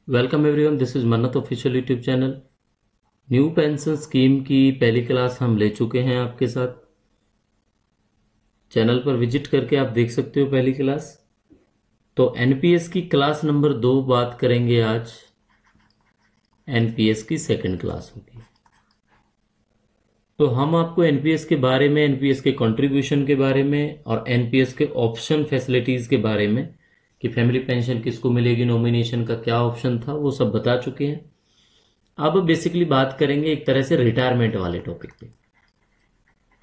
Welcome everyone, this is मन्नत official YouTube channel. New pension scheme की पहली class हम ले चुके हैं आपके साथ। चैनल पर विजिट करके आप देख सकते हो पहली क्लास। तो एनपीएस की क्लास नंबर 2 बात करेंगे आज। एनपीएस की सेकंड क्लास होगी। तो हम आपको एनपीएस के बारे में, एनपीएस के कंट्रीब्यूशन के बारे में और एनपीएस के ऑप्शन फैसिलिटीज के बारे में कि फैमिली पेंशन किसको मिलेगी, नॉमिनेशन का क्या ऑप्शन था, वो सब बता चुके हैं। अब बेसिकली बात करेंगे एक तरह से रिटायरमेंट वाले टॉपिक पे।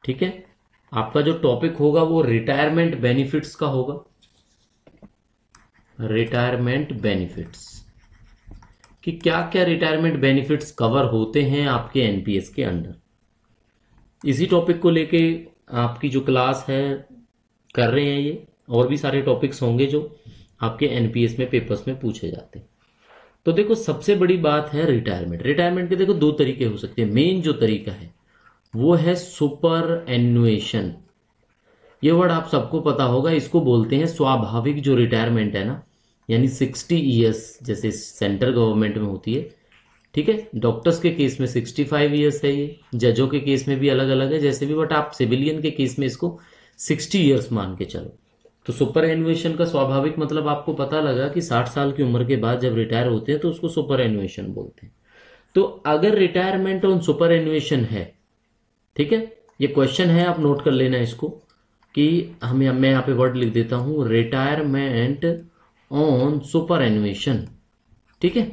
ठीक है, आपका जो टॉपिक होगा वो रिटायरमेंट बेनिफिट्स का होगा। रिटायरमेंट बेनिफिट्स कि क्या क्या रिटायरमेंट बेनिफिट्स कवर होते हैं आपके एनपीएस के अंडर। इसी टॉपिक को लेके आपकी जो क्लास है कर रहे हैं ये। और भी सारे टॉपिक्स होंगे जो आपके एनपीएस में पेपर्स में पूछे जाते हैं। तो देखो, सबसे बड़ी बात है रिटायरमेंट। रिटायरमेंट के देखो दो तरीके हो सकते हैं। मेन जो तरीका है वो है सुपर एन्युएशन। ये वर्ड आप सबको पता होगा। इसको बोलते हैं स्वाभाविक जो रिटायरमेंट है ना, यानी 60 ईयर्स जैसे सेंट्रल गवर्नमेंट में होती है। ठीक है, डॉक्टर्स के केस में 65 ईयर्स है। ये जजों के केस में भी अलग अलग है जैसे भी, बट आप सिविलियन के केस में इसको 60 ईयर्स मान के चलो। तो सुपर एन्युएशन का स्वाभाविक मतलब आपको पता लगा कि 60 साल की उम्र के बाद जब रिटायर होते हैं तो उसको सुपर एन्युएशन बोलते हैं। तो अगर रिटायरमेंट ऑन सुपर एन्युएशन है, ठीक है, ये क्वेश्चन है, आप नोट कर लेना इसको कि मैं यहाँ पे वर्ड लिख देता हूं, रिटायरमेंट ऑन सुपर एन्युएशन। ठीक है,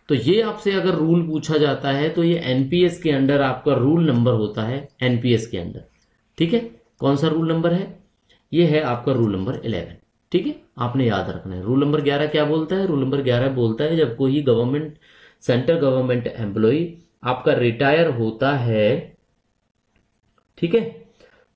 तो ये आपसे अगर रूल पूछा जाता है तो ये एनपीएस के अंडर आपका रूल नंबर होता है। एनपीएस के अंडर, ठीक है, कौन सा रूल नंबर है? ये है आपका रूल नंबर 11। ठीक है, आपने याद रखना है। रूल नंबर 11 क्या बोलता है? रूल नंबर 11 बोलता है जब कोई गवर्नमेंट, सेंट्रल गवर्नमेंट एम्प्लॉय आपका रिटायर होता है, ठीक है,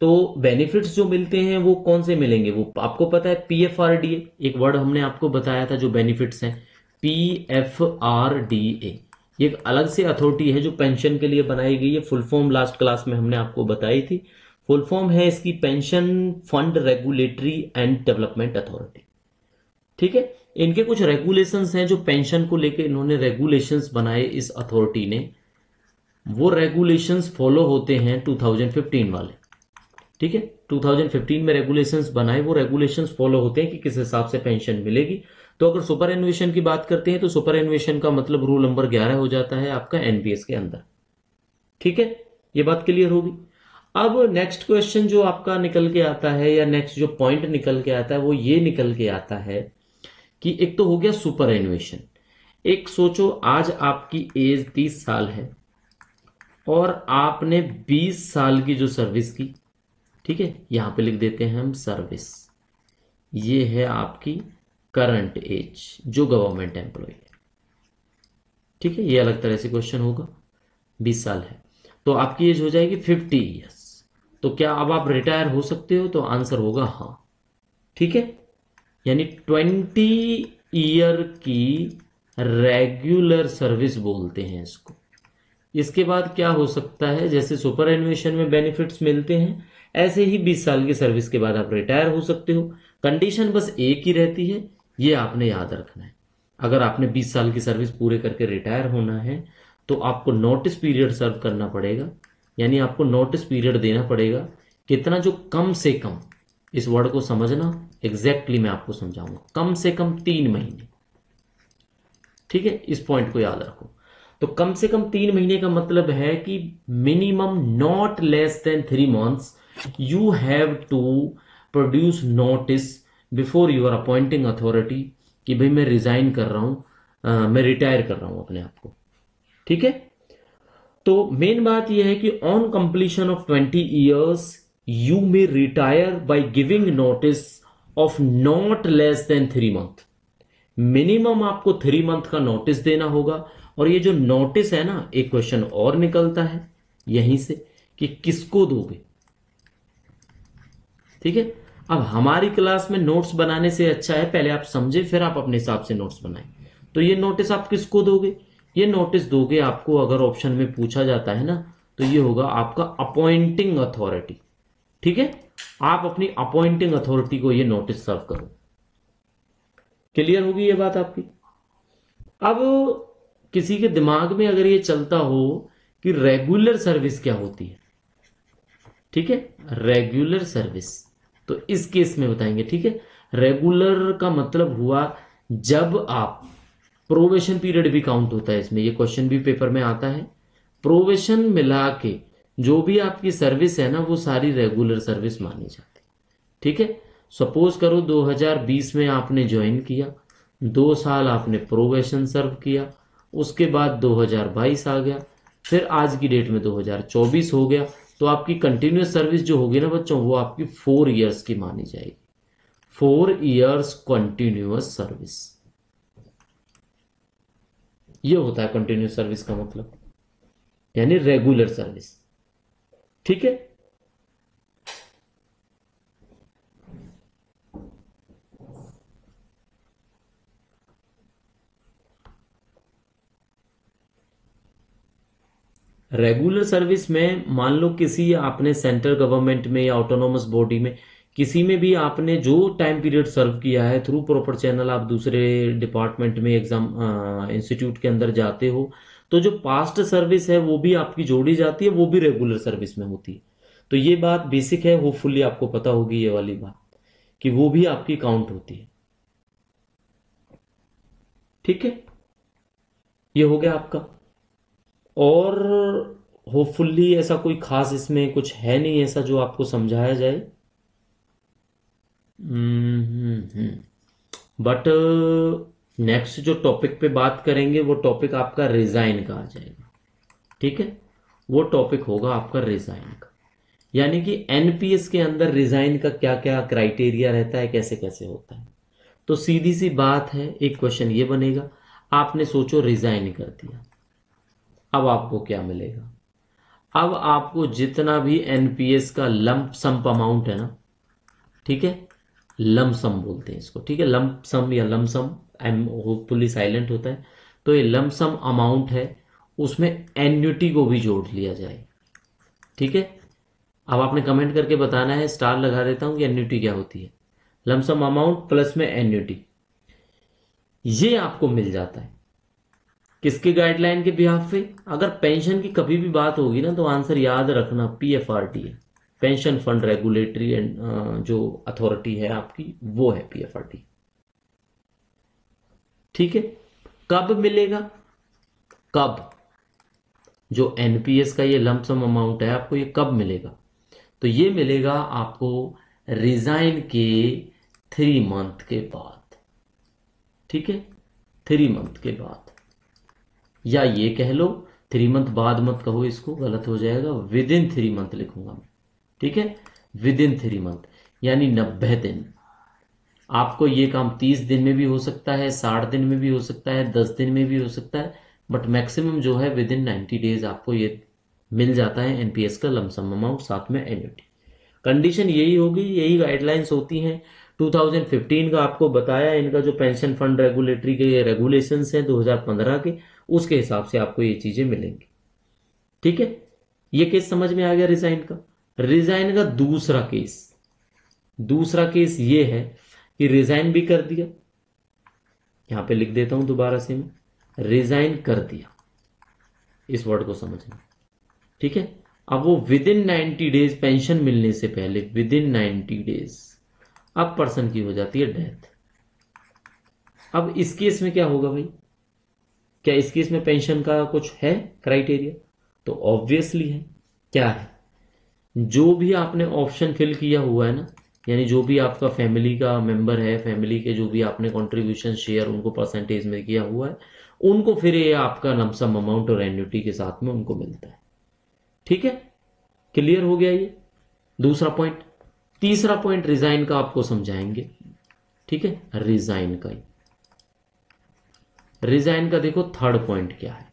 तो बेनिफिट्स जो मिलते हैं वो कौन से मिलेंगे? वो आपको पता है, पीएफआरडीए एक वर्ड हमने आपको बताया था जो बेनिफिट्स हैं। पीएफआरडीए ये एक अलग से अथॉरिटी है जो पेंशन के लिए बनाई गई है। फुल फॉर्म लास्ट क्लास में हमने आपको बताई थी। फुल फॉर्म है इसकी pension fund regulatory and development authority. ठीक है, इनके कुछ रेगुलेशंस हैं जो पेंशन को लेकर इन्होंने रेगुलेशंस बनाए इस अथॉरिटी ने। वो रेगुलेशंस फॉलो होते हैं 2015 वाले। ठीक है, 2015 में रेगुलेशंस बनाए, वो रेगुलेशंस फॉलो होते हैं कि किस हिसाब से पेंशन मिलेगी। तो अगर सुपर एन्युएशन की बात करते हैं तो सुपर एन्युएशन का मतलब रूल नंबर 11 हो जाता है आपका एनपीएस के अंदर। ठीक है, ये बात क्लियर होगी। अब नेक्स्ट क्वेश्चन जो आपका निकल के आता है, या नेक्स्ट जो पॉइंट निकल के आता है, वो ये निकल के आता है कि एक तो हो गया सुपर एन्युएशन। एक सोचो, आज आपकी एज 30 साल है और आपने 20 साल की जो सर्विस की, ठीक है, यहां पे लिख देते हैं हम सर्विस। ये है आपकी करंट एज जो गवर्नमेंट एम्प्लॉय है। ठीक है, ये अलग तरह से क्वेश्चन होगा। 20 साल है तो आपकी एज हो जाएगी 50 ईयर्स। तो क्या अब आप रिटायर हो सकते हो? तो आंसर होगा हाँ। ठीक है, यानी 20 ईयर की रेगुलर सर्विस बोलते हैं इसको। इसके बाद क्या हो सकता है, जैसे सुपर एन्युएशन में बेनिफिट्स मिलते हैं, ऐसे ही 20 साल की सर्विस के बाद आप रिटायर हो सकते हो। कंडीशन बस एक ही रहती है, ये आपने याद रखना है। अगर आपने 20 साल की सर्विस पूरे करके रिटायर होना है तो आपको नोटिस पीरियड सर्व करना पड़ेगा। यानी आपको नोटिस पीरियड देना पड़ेगा कितना, जो कम से कम, इस वर्ड को समझना, एग्जैक्टली मैं आपको समझाऊंगा, कम से कम 3 महीने। ठीक है, इस पॉइंट को याद रखो। तो कम से कम 3 महीने का मतलब है कि minimum not less than 3 months you have to produce notice before your appointing authority कि भाई मैं रिजाइन कर रहा हूं, मैं रिटायर कर रहा हूं अपने आप को। ठीक है, तो मेन बात यह है कि on completion of 20 years you may retire by giving notice of not less than 3 month. Minimum आपको 3 मंथ का नोटिस देना होगा। और ये जो नोटिस है ना, एक क्वेश्चन और निकलता है यहीं से कि किसको दोगे। ठीक है, अब हमारी क्लास में नोट्स बनाने से अच्छा है पहले आप समझे फिर आप अपने हिसाब से नोट्स बनाएं। तो ये नोटिस आप किसको दोगे? ये नोटिस दोगे आपको, अगर ऑप्शन में पूछा जाता है ना, तो ये होगा आपका अपॉइंटिंग अथॉरिटी। ठीक है, आप अपनी अपॉइंटिंग अथॉरिटी को ये नोटिस सर्व करो। क्लियर होगी ये बात आपकी? अब किसी के दिमाग में अगर ये चलता हो कि रेगुलर सर्विस क्या होती है, ठीक है, रेगुलर सर्विस, तो इस केस में बताएंगे, ठीक है। रेगुलर का मतलब हुआ जब आप, प्रोबेशन पीरियड भी काउंट होता है इसमें, ये क्वेश्चन भी पेपर में आता है। प्रोबेशन मिला के जो भी आपकी सर्विस है ना, वो सारी रेगुलर सर्विस मानी जाती है, ठीक है। सपोज करो 2020 में आपने ज्वाइन किया, 2 साल आपने प्रोबेशन सर्व किया, उसके बाद 2022 आ गया, फिर आज की डेट में 2024 हो गया, तो आपकी कंटिन्यूस सर्विस जो होगी ना बच्चों, वो आपकी 4 ईयर्स की मानी जाएगी। 4 ईयर्स कंटिन्यूस सर्विस, ये होता है कंटिन्यूस सर्विस का मतलब, यानी रेगुलर सर्विस, ठीक है। रेगुलर सर्विस में मान लो किसी आपने सेंट्रल गवर्नमेंट में या ऑटोनोमस बॉडी में, किसी में भी आपने जो टाइम पीरियड सर्व किया है, थ्रू प्रॉपर चैनल आप दूसरे डिपार्टमेंट में एग्जाम इंस्टीट्यूट के अंदर जाते हो, तो जो पास्ट सर्विस है वो भी आपकी जोड़ी जाती है, वो भी रेगुलर सर्विस में होती है। तो ये बात बेसिक है, होपफुली आपको पता होगी ये वाली बात, कि वो भी आपकी काउंट होती है, ठीक है। ये हो गया आपका। और होपफुली ऐसा कोई खास इसमें कुछ है नहीं ऐसा जो आपको समझाया जाए, बट नेक्स्ट जो टॉपिक पे बात करेंगे वो टॉपिक आपका रिजाइन का आ जाएगा, ठीक है। वो टॉपिक होगा आपका रिजाइन का, यानी कि एनपीएस के अंदर रिजाइन का क्या क्या क्राइटेरिया रहता है, कैसे कैसे होता है। तो सीधी सी बात है, एक क्वेश्चन ये बनेगा, आपने सोचो रिजाइन कर दिया, अब आपको क्या मिलेगा। अब आपको जितना भी एनपीएस का लंप सम अमाउंट है ना, ठीक है, लमसम बोलते हैं इसको, ठीक है, लमसम या लमसम, एम होपफुली साइलेंट होता है, तो ये लमसम अमाउंट है, उसमें एन्युटी को भी जोड़ लिया जाए, ठीक है। अब आपने कमेंट करके बताना है, स्टार लगा देता हूं कि एन्युटी क्या होती है। लमसम अमाउंट प्लस में एन्युटी, ये आपको मिल जाता है किसके गाइडलाइन के बिहाफ पे। अगर पेंशन की कभी भी बात होगी ना, तो आंसर याद रखना पीएफआरटी है, पेंशन फंड रेगुलेटरी एंड जो अथॉरिटी है आपकी, वो है पीएफआरटी, ठीक है। कब मिलेगा, कब, जो एनपीएस का ये लमसम अमाउंट है आपको ये कब मिलेगा, तो ये मिलेगा आपको रिजाइन के 3 मंथ के बाद, ठीक है, 3 मंथ के बाद, या ये कह लो 3 मंथ बाद मत कहो, इसको गलत हो जाएगा, विद इन 3 मंथ लिखूंगा मैं, ठीक है, विद इन 3 मंथ, यानी 90 दिन। आपको ये काम 30 दिन में भी हो सकता है, 60 दिन में भी हो सकता है, 10 दिन में भी हो सकता है, बट मैक्सिमम जो है विद इन 90 डेज आपको ये मिल जाता है एनपीएस का लमसम अमाउंट, साथ में एन्युटी। कंडीशन यही होगी, यही गाइडलाइंस होती हैं। 2015 का आपको बताया, इनका जो पेंशन फंड रेगुलेटरी के रेगुलेशंस हैं 2015 के, उसके हिसाब से आपको ये चीजें मिलेंगी, ठीक है। ये केस समझ में आ गया रिजाइन का। रिजाइन का दूसरा केस ये है कि रिजाइन भी कर दिया, यहां पे लिख देता हूं दोबारा से मैं, रिजाइन कर दिया, इस वर्ड को समझना, ठीक है। अब वो विद इन 90 डेज, पेंशन मिलने से पहले विद इन 90 डेज, अब पर्सन की हो जाती है डेथ। अब इस केस में क्या होगा भाई, क्या इस केस में पेंशन का कुछ है क्राइटेरिया, तो ऑब्वियसली है। क्या है, जो भी आपने ऑप्शन फिल किया हुआ है ना, यानी जो भी आपका फैमिली का मेंबर है, फैमिली के जो भी आपने कंट्रीब्यूशन शेयर उनको परसेंटेज में किया हुआ है, उनको फिर ये आपका लमसम अमाउंट और एन्युटी के साथ में उनको मिलता है, ठीक है। क्लियर हो गया ये दूसरा पॉइंट। तीसरा पॉइंट रिजाइन का आपको समझाएंगे, ठीक है, रिजाइन का ही। रिजाइन का देखो थर्ड पॉइंट क्या है।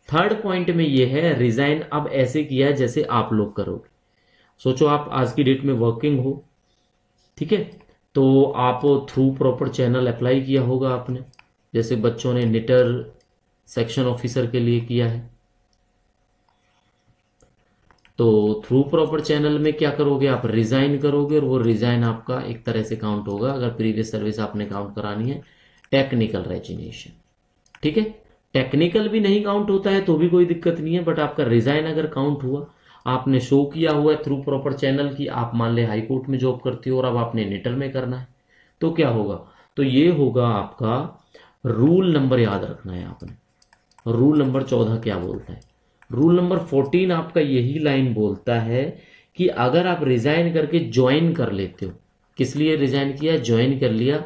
थर्ड पॉइंट में ये है, रिजाइन अब ऐसे किया है जैसे आप लोग करोगे। सोचो आप आज की डेट में वर्किंग हो, ठीक है, तो आप थ्रू प्रॉपर चैनल अप्लाई किया होगा आपने, जैसे बच्चों ने निटर सेक्शन ऑफिसर के लिए किया है, तो थ्रू प्रॉपर चैनल में क्या करोगे, आप रिजाइन करोगे, और वो रिजाइन आपका एक तरह से काउंट होगा, अगर प्रीवियस सर्विस आपने काउंट करानी है, टेक्निकल रेजिग्नेशन, ठीक है। टेक्निकल भी नहीं काउंट होता है तो भी कोई दिक्कत नहीं है, बट आपका रिजाइन अगर काउंट हुआ, आपने शो किया हुआ है थ्रू प्रॉपर चैनल की, आप मान ले हाई कोर्ट में जॉब करते हो और अब आपने नेटर में करना है, तो क्या होगा, तो ये होगा आपका रूल नंबर, याद रखना है आपने। रूल नंबर 14 क्या बोलता है? रूल नंबर 14 आपका यही लाइन बोलता है कि अगर आप रिजाइन करके ज्वाइन कर लेते हो, किस लिए रिजाइन किया, ज्वाइन कर लिया,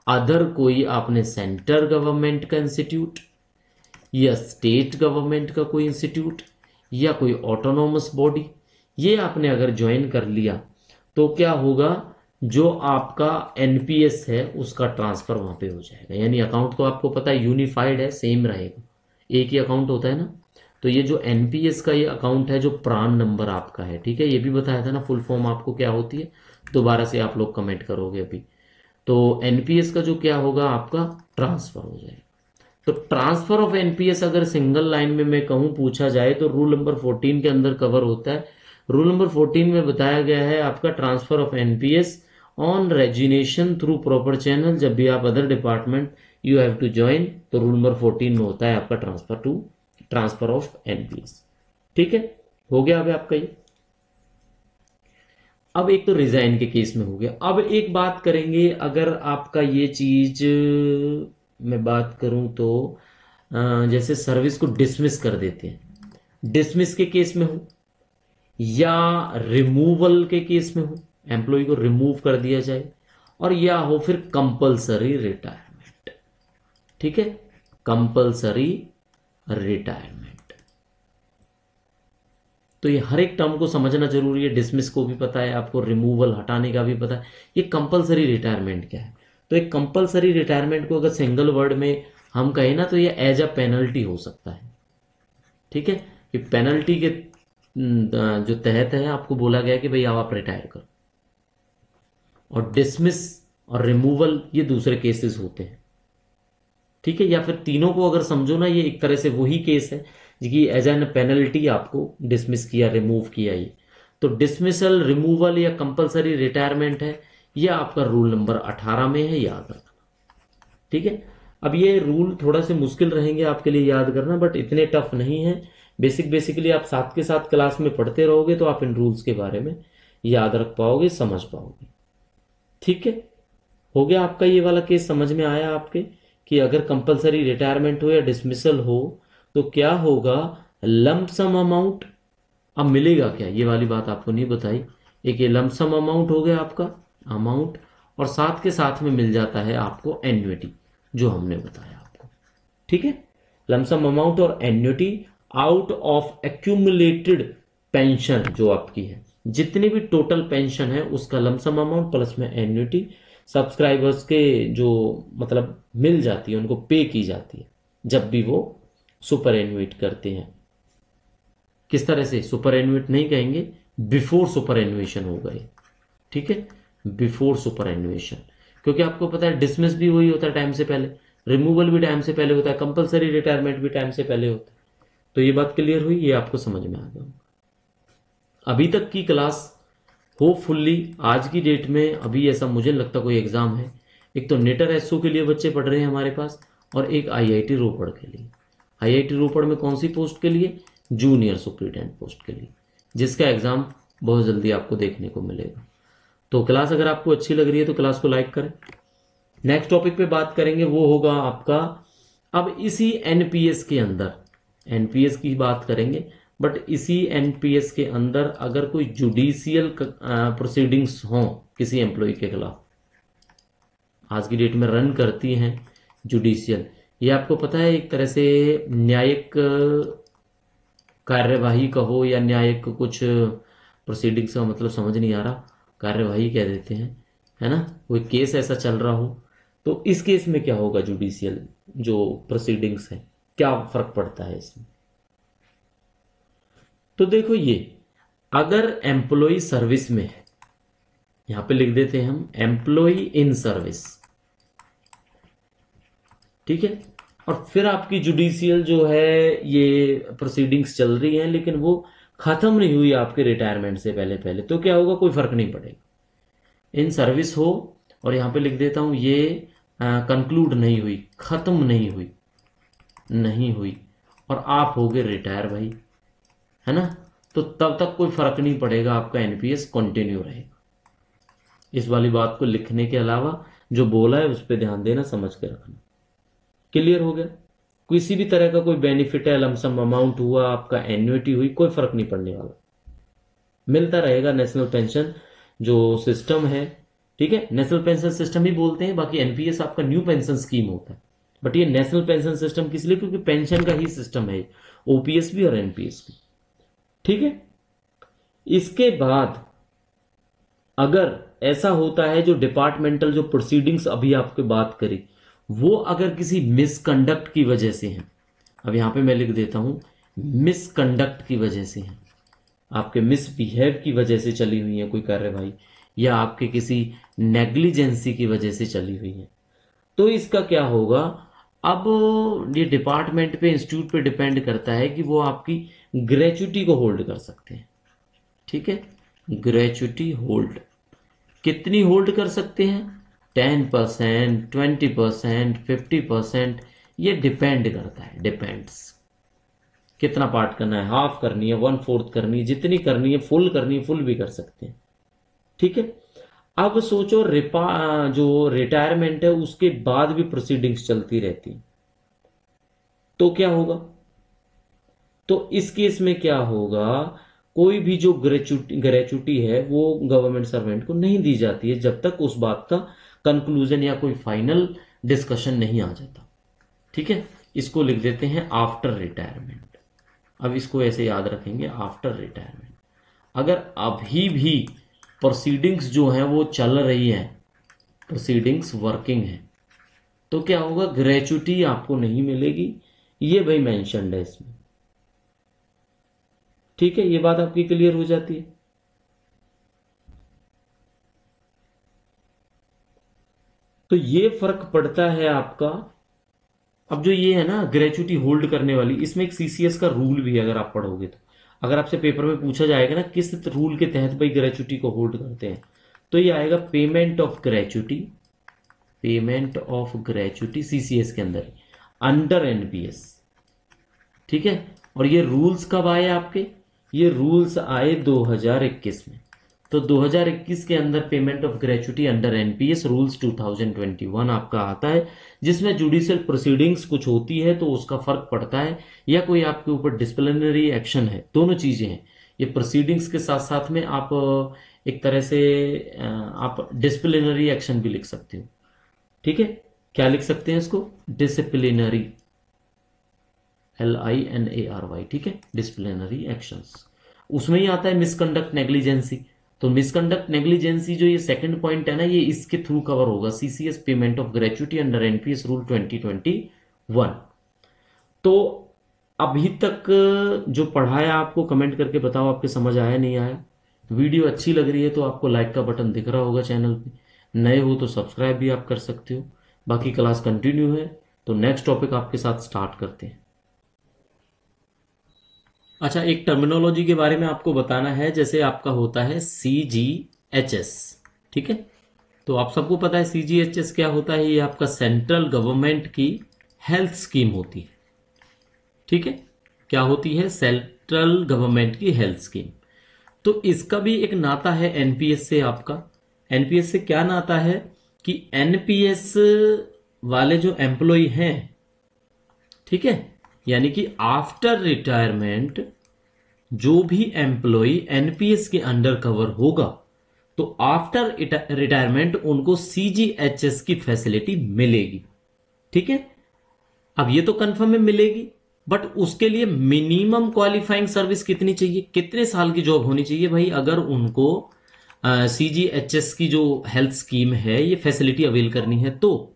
अदर कोई आपने सेंटर गवर्नमेंट का इंस्टीट्यूट या स्टेट गवर्नमेंट का कोई इंस्टीट्यूट या कोई ऑटोनोमस बॉडी, ये आपने अगर ज्वाइन कर लिया, तो क्या होगा, जो आपका एनपीएस है उसका ट्रांसफर वहां पे हो जाएगा। यानी अकाउंट तो आपको पता है यूनिफाइड है, सेम रहेगा, एक ही अकाउंट होता है ना। तो ये जो एनपीएस का ये अकाउंट है, जो प्रान नंबर आपका है, ठीक है, ये भी बताया था ना फुल फॉर्म आपको क्या होती है, दोबारा से आप लोग कमेंट करोगे अभी। तो एनपीएस का जो क्या होगा, आपका ट्रांसफर हो जाएगा। तो ट्रांसफर ऑफ एनपीएस अगर सिंगल लाइन में मैं कहूं पूछा जाए तो रूल नंबर 14 के अंदर कवर होता है। रूल नंबर 14 में बताया गया है आपका transfer of NPS on resignation through proper channel, जब भी आप other department you have to join, तो रूल नंबर 14 में होता है आपका ट्रांसफर ऑफ एनपीएस। ठीक है, हो गया अब आपका ये। अब एक तो रिजाइन के केस में हो गया। अब एक बात करेंगे, अगर आपका ये चीज मैं बात करूं तो जैसे सर्विस को डिसमिस कर देते हैं, डिसमिस के केस में हो या रिमूवल के केस में हो, एम्प्लॉय को रिमूव कर दिया जाए, और या हो फिर कंपल्सरी रिटायरमेंट। ठीक है, कंपल्सरी रिटायरमेंट। तो ये हर एक टर्म को समझना जरूरी है, डिसमिस को भी पता है आपको, रिमूवल हटाने का भी पता है, ये कंपल्सरी रिटायरमेंट क्या है। तो एक कंपल्सरी रिटायरमेंट को अगर सिंगल वर्ड में हम कहें ना, तो ये एज अ पेनल्टी हो सकता है। ठीक है, कि पेनल्टी के जो तहत है आपको बोला गया कि भाई आओ आप रिटायर करो। और डिसमिस और रिमूवल ये दूसरे केसेस होते हैं। ठीक है, या फिर तीनों को अगर समझो ना, ये एक तरह से वही केस है कि एज एन पेनल्टी आपको डिसमिस किया, रिमूव किया। ये तो डिसमिसल, रिमूवल या कंपल्सरी रिटायरमेंट है, ये आपका रूल नंबर 18 में है, याद रखना। ठीक है, अब ये रूल थोड़ा से मुश्किल रहेंगे आपके लिए याद करना, बट इतने टफ नहीं है। बेसिकली आप साथ के साथ क्लास में पढ़ते रहोगे तो आप इन रूल्स के बारे में याद रख पाओगे, समझ पाओगे। ठीक है, हो गया आपका ये वाला केस, समझ में आया आपके कि अगर कंपलसरी रिटायरमेंट हो या डिसमिसल हो तो क्या होगा, लंप सम अमाउंट। अब मिलेगा क्या, ये वाली बात आपको नहीं बताई। एक ये लंप सम अमाउंट हो गया आपका अमाउंट, और साथ के साथ में मिल जाता है आपको एन्युटी, जो हमने बताया आपको। ठीक है, लंप सम अमाउंट और annuity out of accumulated pension, जो आपकी है जितनी भी टोटल पेंशन है उसका लंप सम अमाउंट प्लस में एन्युटी सब्सक्राइबर्स के जो मतलब मिल जाती है, उनको पे की जाती है जब भी वो सुपर एन्युएट करते हैं। किस तरह से, सुपर एन्युएट नहीं कहेंगे, बिफोर सुपर एन्युएशन होगा ये। ठीक है, बिफोर सुपर एन्युएशन, क्योंकि आपको पता है डिसमिस भी वही होता है टाइम से पहले, रिमूवल भी टाइम से पहले होता है, कंपलसरी रिटायरमेंट भी टाइम से पहले होता है। तो ये बात क्लियर हुई, ये आपको समझ में आ गया। अभी तक की क्लास होपफुली आज की डेट में, अभी ऐसा मुझे लगता कोई एग्जाम है, एक तो नेटर एसओ के लिए बच्चे पढ़ रहे हैं हमारे पास, और एक आईआईटी रोपड़ के लिए। आईआईटी रोपड़ में कौन सी पोस्ट के लिए, जूनियर सुपरिटेंडेंट पोस्ट के लिए, जिसका एग्जाम बहुत जल्दी आपको देखने को मिलेगा। तो क्लास अगर आपको अच्छी लग रही है तो क्लास को लाइक करें। नेक्स्ट टॉपिक पे बात करेंगे, वो होगा आपका अब इसी एनपीएस के अंदर, एनपीएस की बात करेंगे, बट इसी एनपीएस के अंदर अगर कोई जुडिशियल प्रोसीडिंग्स हों किसी एम्प्लॉय के खिलाफ, आज की डेट में रन करती हैं जुडिशियल, ये आपको पता है एक तरह से न्यायिक कार्यवाही कहो या न्यायिक कुछ प्रोसीडिंग्स का मतलब समझ नहीं आ रहा, कार्यवाही कह देते हैं, है ना, कोई केस ऐसा चल रहा हो, तो इस केस में क्या होगा, जुडिशियल जो प्रोसीडिंग्स है क्या फर्क पड़ता है इसमें। तो देखो, ये अगर एम्प्लॉय सर्विस में है, यहां पे लिख देते हैं हम एम्प्लॉय इन सर्विस, ठीक है, और फिर आपकी जुडिशियल जो है ये प्रोसीडिंग्स चल रही हैं, लेकिन वो खत्म नहीं हुई आपके रिटायरमेंट से पहले पहले, तो क्या होगा, कोई फर्क नहीं पड़ेगा। इन सर्विस हो, और यहां पे लिख देता हूं ये कंक्लूड नहीं हुई, खत्म नहीं हुई, नहीं हुई और आप हो गए रिटायर भाई, है ना, तो तब तक कोई फर्क नहीं पड़ेगा, आपका एनपीएस कंटिन्यू रहेगा। इस वाली बात को लिखने के अलावा जो बोला है उस पर ध्यान देना, समझ के रखना। क्लियर हो गया? किसी भी तरह का कोई बेनिफिट है, लमसम अमाउंट हुआ, आपका एन्युटी हुई, कोई फर्क नहीं पड़ने वाला, मिलता रहेगा। नेशनल पेंशन जो सिस्टम है, ठीक है, नेशनल पेंशन सिस्टम ही बोलते हैं, बाकी एनपीएस आपका न्यू पेंशन स्कीम होता है, बट ये नेशनल पेंशन सिस्टम किस लिए, क्योंकि पेंशन का ही सिस्टम है, ओपीएस भी और एनपीएस भी, ठीक है। इसके बाद अगर ऐसा होता है, जो डिपार्टमेंटल जो प्रोसीडिंग्स अभी आपके बात करी, वो अगर किसी मिसकंडक्ट की वजह से है, अब यहां पे मैं लिख देता हूं मिसकंडक्ट की वजह से है, आपके मिसबिहेव की वजह से चली हुई है कोई कार्यवाही, या आपके किसी नेग्लिजेंसी की वजह से चली हुई है, तो इसका क्या होगा। अब ये डिपार्टमेंट पे, इंस्टीट्यूट पे डिपेंड करता है कि वो आपकी ग्रेच्युटी को होल्ड कर सकते हैं, ठीक है। ग्रेच्युटी होल्ड कितनी होल्ड कर सकते हैं, 10%, 20%, 50%, ये डिपेंड करता है, डिपेंड्स कितना पार्ट करना है, हाफ करनी है, 1/4 करनी है, जितनी करनी है, फुल करनी है, फुल भी कर सकते हैं, ठीक है। अब सोचो जो रिटायरमेंट है उसके बाद भी प्रोसीडिंग्स चलती रहती है, तो क्या होगा। तो इस केस में क्या होगा, कोई भी जो ग्रेच्युटी है वो गवर्नमेंट सर्वेंट को नहीं दी जाती है जब तक उस बात का कंक्लूजन या कोई फाइनल डिस्कशन नहीं आ जाता, ठीक है। इसको लिख देते हैं आफ्टर रिटायरमेंट। अब इसको ऐसे याद रखेंगे, आफ्टर रिटायरमेंट। अगर अभी भी प्रोसीडिंग्स जो हैं वो चल रही है, प्रोसीडिंग्स वर्किंग है, तो क्या होगा, ग्रेच्युटी आपको नहीं मिलेगी, ये भाई मेंशन्ड है इसमें, ठीक है। ये बात आपकी क्लियर हो जाती है। तो ये फर्क पड़ता है आपका। अब जो ये है ना ग्रेच्युटी होल्ड करने वाली, इसमें एक सीसीएस का रूल भी है, अगर आप पढ़ोगे तो, अगर आपसे पेपर में पूछा जाएगा ना किस रूल के तहत भाई ग्रेच्युटी को होल्ड करते हैं, तो ये आएगा payment of gratuity, payment of gratuity CCS के अंदर अंडर एनपीएस, ठीक है। और ये रूल्स कब आए आपके, ये रूल्स आए 2021 में। तो 2021 के अंदर payment of gratuity under NPS rules 2021 आपका आता है, जिसमें जुडिशियल प्रोसीडिंग्स कुछ होती है तो उसका फर्क पड़ता है, या कोई आपके ऊपर डिसिप्लिनरी एक्शन है, दोनों चीजें हैं। ये प्रोसीडिंग्स के साथ साथ में आप एक तरह से आप डिसिप्लिनरी एक्शन भी लिख सकते हो, ठीक है। क्या लिख सकते हैं इसको, डिसिप्लिनरी, LINARY, ठीक है, डिसिप्लिनरी एक्शंस। उसमें ही आता है मिसकंडक्ट नेग्लिजेंसी, तो मिसकंडक्ट नेग्लिजेंसी जो ये सेकंड पॉइंट है ना, ये इसके थ्रू कवर होगा, CCS payment of gratuity under NPS rule 2021। तो अभी तक जो पढ़ाया आपको कमेंट करके बताओ आपके समझ आया नहीं आया। वीडियो अच्छी लग रही है तो आपको लाइक का बटन दिख रहा होगा चैनल पे, नए हो तो सब्सक्राइब भी आप कर सकते हो। बाकी क्लास कंटिन्यू है, तो नेक्स्ट टॉपिक आपके साथ स्टार्ट करते हैं। अच्छा, एक टर्मिनोलॉजी के बारे में आपको बताना है, जैसे आपका होता है CGHS, ठीक है। तो आप सबको पता है CGHS क्या होता है, ये आपका सेंट्रल गवर्नमेंट की हेल्थ स्कीम होती है, ठीक है। क्या होती है, सेंट्रल गवर्नमेंट की हेल्थ स्कीम। तो इसका भी एक नाता है एनपीएस से। आपका एनपीएस से क्या नाता है कि एनपीएस वाले जो एम्प्लॉय हैं, ठीक है, यानी कि आफ्टर रिटायरमेंट जो भी एम्प्लॉय एनपीएस के अंडर कवर होगा, तो आफ्टर रिटायरमेंट उनको सीजीएचएस की फैसिलिटी मिलेगी, ठीक है। अब ये तो कंफर्म है मिलेगी, बट उसके लिए मिनिमम क्वालिफाइंग सर्विस कितनी चाहिए, कितने साल की जॉब होनी चाहिए भाई, अगर उनको सीजीएचएस की जो हेल्थ स्कीम है ये फैसिलिटी अवेल करनी है तो,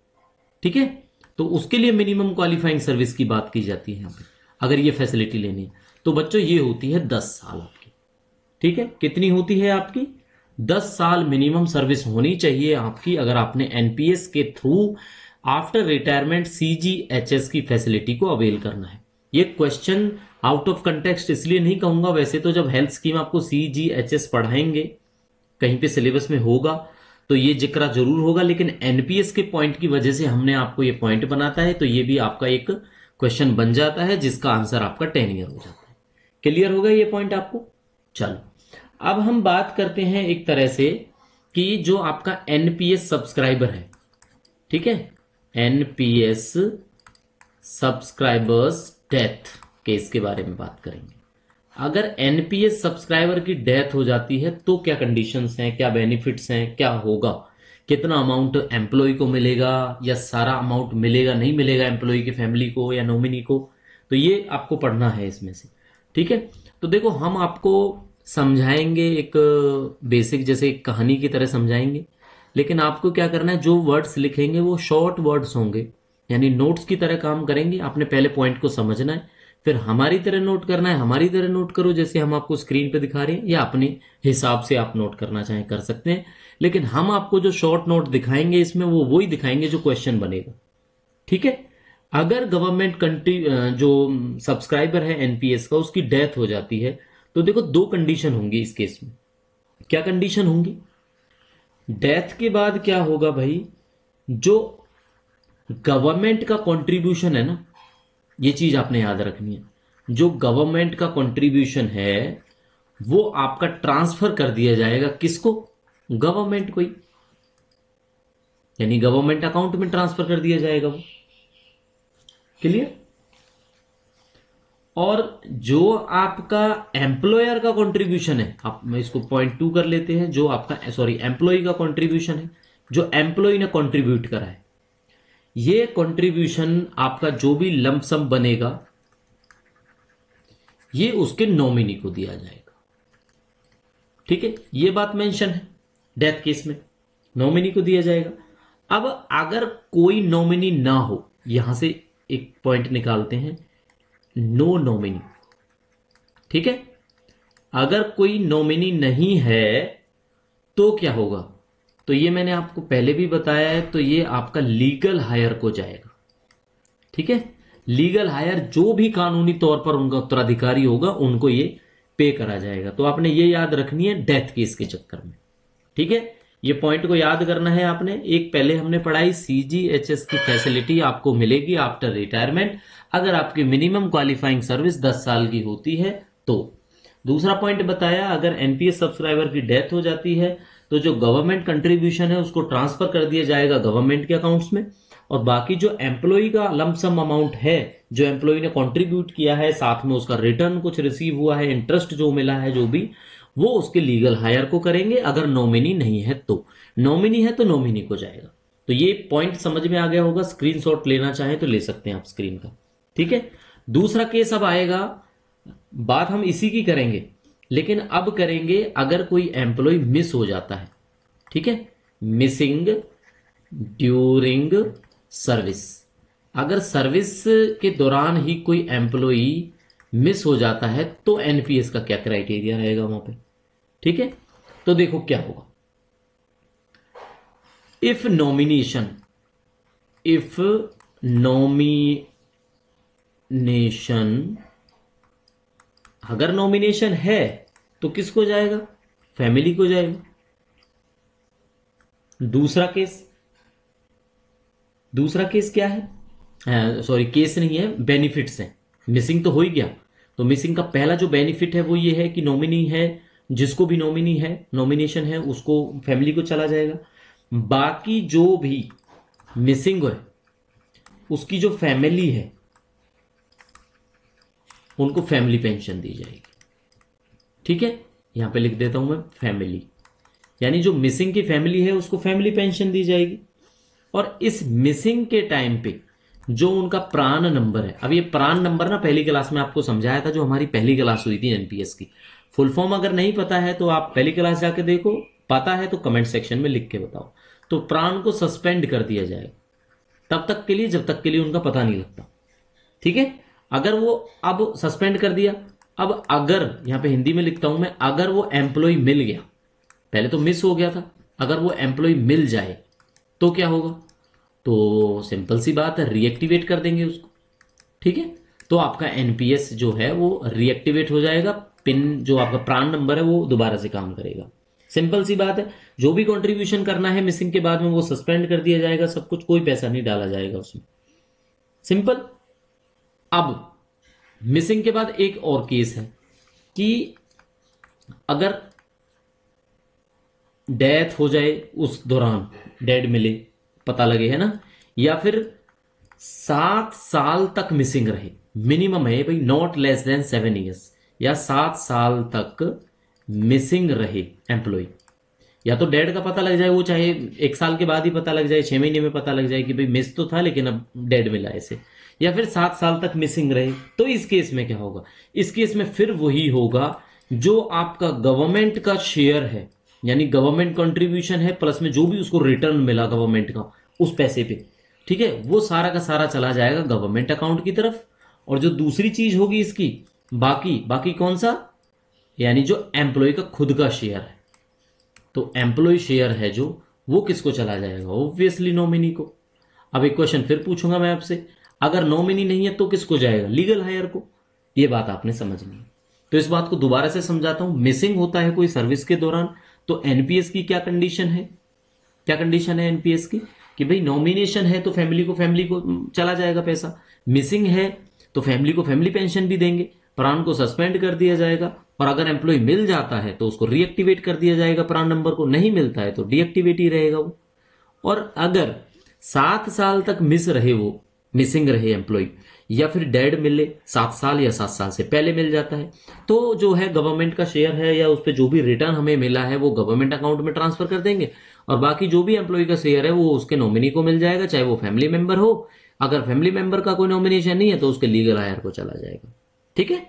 ठीक है। तो उसके लिए मिनिमम क्वालिफाइंग सर्विस की बात की जाती है यहाँ पे, अगर ये फैसिलिटी लेनी है तो बच्चों ये होती है 10 साल आपकी, ठीक है। कितनी होती है आपकी, 10 साल मिनिमम सर्विस होनी चाहिए आपकी, अगर आपने एनपीएस के थ्रू आफ्टर रिटायरमेंट सीजीएचएस की फैसिलिटी को अवेल करना है। ये क्वेश्चन आउट ऑफ कंटेक्स्ट इसलिए नहीं कहूंगा, वैसे तो जब हेल्थ स्कीम आपको सीजीएचएस पढ़ाएंगे कहीं पे सिलेबस में होगा तो ये जिक्र जरूर होगा, लेकिन एनपीएस के पॉइंट की वजह से हमने आपको ये पॉइंट बनाता है, तो ये भी आपका एक क्वेश्चन बन जाता है जिसका आंसर आपका 10 ईयर हो जाता है। क्लियर हो गया ये पॉइंट आपको? चलो अब हम बात करते हैं एक तरह से कि जो आपका एनपीएस सब्सक्राइबर है, ठीक है, एनपीएस सब्सक्राइबर्स डेथ केस के बारे में बात करेंगे। अगर एनपीएस सब्सक्राइबर की डेथ हो जाती है तो क्या कंडीशंस हैं, क्या बेनिफिट्स हैं, क्या होगा, कितना अमाउंट एम्प्लॉय को मिलेगा या सारा अमाउंट मिलेगा नहीं मिलेगा एम्प्लॉय की फैमिली को या नॉमिनी को, तो ये आपको पढ़ना है इसमें से, ठीक है। तो देखो हम आपको समझाएंगे एक बेसिक जैसे एक कहानी की तरह समझाएंगे, लेकिन आपको क्या करना है, जो वर्ड्स लिखेंगे वो शॉर्ट वर्ड्स होंगे, यानी नोट्स की तरह काम करेंगे। आपने पहले पॉइंट को समझना है, फिर हमारी तरह नोट करना है, हमारी तरह नोट करो जैसे हम आपको स्क्रीन पे दिखा रहे हैं, या अपने हिसाब से आप नोट करना चाहें कर सकते हैं। लेकिन हम आपको जो शॉर्ट नोट दिखाएंगे इसमें वो वही दिखाएंगे जो क्वेश्चन बनेगा, ठीक है। अगर गवर्नमेंट कंट्री जो सब्सक्राइबर है एनपीएस का उसकी डेथ हो जाती है तो देखो दो कंडीशन होंगी इस केस में। क्या कंडीशन होंगी? डेथ के बाद क्या होगा भाई, जो गवर्नमेंट का कंट्रीब्यूशन है ना, ये चीज आपने याद रखनी है, जो गवर्नमेंट का कंट्रीब्यूशन है वो आपका ट्रांसफर कर दिया जाएगा किसको? गवर्नमेंट को ही, यानी गवर्नमेंट अकाउंट में ट्रांसफर कर दिया जाएगा वो। क्लियर? और जो आपका एम्प्लॉयर का कंट्रीब्यूशन है, आप मैं इसको पॉइंट 2 कर लेते हैं, जो आपका सॉरी एम्प्लॉय का कंट्रीब्यूशन है, जो एम्प्लॉय ने कंट्रीब्यूट करा है, ये कंट्रीब्यूशन आपका जो भी लंप सम बनेगा ये उसके नॉमिनी को दिया जाएगा, ठीक है। ये बात मेंशन है डेथ केस में, नॉमिनी को दिया जाएगा। अब अगर कोई नॉमिनी ना हो, यहां से एक पॉइंट निकालते हैं, नो नॉमिनी, ठीक है। अगर कोई नॉमिनी नहीं है तो क्या होगा, तो ये मैंने आपको पहले भी बताया है, तो ये आपका लीगल हायर को जाएगा, ठीक है। लीगल हायर जो भी कानूनी तौर पर उनका उत्तराधिकारी होगा उनको ये पे करा जाएगा। तो आपने ये याद रखनी है डेथ केस के चक्कर में, ठीक है। ये पॉइंट को याद करना है आपने। एक पहले हमने पढ़ाई सीजीएचएस की फैसिलिटी आपको मिलेगी आफ्टर रिटायरमेंट अगर आपकी मिनिमम क्वालिफाइंग सर्विस 10 साल की होती है तो। दूसरा पॉइंट बताया, अगर एनपीएस सब्सक्राइबर की डेथ हो जाती है तो जो गवर्नमेंट कंट्रीब्यूशन है उसको ट्रांसफर कर दिया जाएगा गवर्नमेंट के अकाउंट्स में, और बाकी जो एम्प्लॉय का लमसम अमाउंट है जो एम्प्लॉय ने कंट्रीब्यूट किया है, साथ में उसका रिटर्न कुछ रिसीव हुआ है, इंटरेस्ट जो मिला है, जो भी, वो उसके लीगल हायर को करेंगे। अगर नॉमिनी नहीं है तो, नॉमिनी है तो नॉमिनी को जाएगा। तो ये पॉइंट समझ में आ गया होगा, स्क्रीनशॉट लेना चाहें तो ले सकते हैं आप स्क्रीन का, ठीक है। दूसरा केस अब आएगा, बात हम इसी की करेंगे, लेकिन अब करेंगे अगर कोई एम्प्लॉय मिस हो जाता है, ठीक है, मिसिंग ड्यूरिंग सर्विस। अगर सर्विस के दौरान ही कोई एम्प्लॉय मिस हो जाता है तो एनपीएस का क्या क्राइटेरिया रहेगा वहां पे, ठीक है। तो देखो क्या होगा, इफ नॉमिनेशन अगर नॉमिनेशन है तो किसको जाएगा? फैमिली को जाएगा। दूसरा केस क्या है? सॉरी केस नहीं है, बेनिफिट्स हैं। मिसिंग तो हो ही गया, तो मिसिंग का पहला जो बेनिफिट है वो ये है कि नॉमिनी है, जिसको भी नॉमिनी है, नॉमिनेशन है, उसको फैमिली को चला जाएगा। बाकी जो भी मिसिंग है उसकी जो फैमिली है उनको फैमिली पेंशन दी जाएगी, ठीक है। यहां पे लिख देता हूं मैं फैमिली, यानी जो मिसिंग की फैमिली है उसको फैमिली पेंशन दी जाएगी। और इस मिसिंग के टाइम पे जो उनका प्राण नंबर है, अब ये प्राण नंबर ना पहली क्लास में आपको समझाया था, जो हमारी पहली क्लास हुई थी एनपीएस की। फुल फॉर्म अगर नहीं पता है तो आप पहली क्लास जाके देखो, पता है तो कमेंट सेक्शन में लिख के बताओ। तो प्राण को सस्पेंड कर दिया जाएगा तब तक के लिए जब तक के लिए उनका पता नहीं लगता, ठीक है। अगर वो अब सस्पेंड कर दिया, अब अगर यहां पे हिंदी में लिखता हूं मैं, अगर वो एम्प्लॉय मिल गया, पहले तो मिस हो गया था, अगर वो एम्प्लॉय मिल जाए तो क्या होगा? तो सिंपल सी बात है, रीएक्टिवेट कर देंगे उसको, ठीक है। तो आपका एनपीएस जो है वो रीएक्टिवेट हो जाएगा, पिन जो आपका प्राण नंबर है वो दोबारा से काम करेगा। सिंपल सी बात है, जो भी कंट्रीब्यूशन करना है मिसिंग के बाद में वो सस्पेंड कर दिया जाएगा, सब कुछ, कोई पैसा नहीं डाला जाएगा उसमें। सिंपल। अब मिसिंग के बाद एक और केस है कि अगर डेथ हो जाए, उस दौरान डेड मिले, पता लगे, है ना, या फिर 7 साल तक मिसिंग रहे, मिनिमम है भाई, नॉट लेस देन 7 ईयर्स, या 7 साल तक मिसिंग रहे एम्प्लॉय, या तो डेड का पता लग जाए, वो चाहे 1 साल के बाद ही पता लग जाए, 6 महीने में पता लग जाए कि भाई मिस तो था लेकिन अब डेड मिला ऐसे, या फिर 7 साल तक मिसिंग रहे, तो इस केस में क्या होगा? इस केस में फिर वही होगा जो आपका गवर्नमेंट का शेयर है, यानी गवर्नमेंट कंट्रीब्यूशन है प्लस में जो भी उसको रिटर्न मिला गवर्नमेंट का उस पैसे पे, ठीक है, वो सारा का सारा चला जाएगा गवर्नमेंट अकाउंट की तरफ। और जो दूसरी चीज होगी इसकी, बाकी बाकी कौन सा, यानी जो एम्प्लॉय का खुद का शेयर है, तो एम्प्लॉय शेयर है जो, वो किसको चला जाएगा? ऑब्वियसली नॉमिनी को। अब एक क्वेश्चन फिर पूछूंगा मैं आपसे, अगर नॉमिनी नहीं है तो किसको जाएगा? लीगल हायर को। ये बात आपने समझनी है। तो इस बात को दोबारा से समझाता हूं, मिसिंग होता है कोई सर्विस के दौरान, तो एनपीएस की क्या कंडीशन है? क्या कंडीशन है एनपीएस की? कि भाई नॉमिनेशन है तो फैमिली को चला जाएगा पैसा, मिसिंग है तो फैमिली को फैमिली पेंशन भी देंगे, प्राण को सस्पेंड कर दिया जाएगा, और अगर एम्प्लॉय मिल जाता है तो उसको रीएक्टिवेट कर दिया जाएगा, प्राण नंबर को नहीं मिलता है तो डीएक्टिवेट ही रहेगा वो। और अगर 7 साल तक मिसिंग रहे एम्प्लॉय, या फिर डेड मिले 7 साल या 7 साल से पहले मिल जाता है, तो जो है गवर्नमेंट का शेयर है या उस पर जो भी रिटर्न हमें मिला है वो गवर्नमेंट अकाउंट में ट्रांसफर कर देंगे, और बाकी जो भी एम्प्लॉय का शेयर है वो उसके नॉमिनी को मिल जाएगा, चाहे वो फैमिली मेंबर हो। अगर फैमिली मेंबर का कोई नॉमिनेशन नहीं है तो उसके लीगल हायर को चला जाएगा। ठीक है,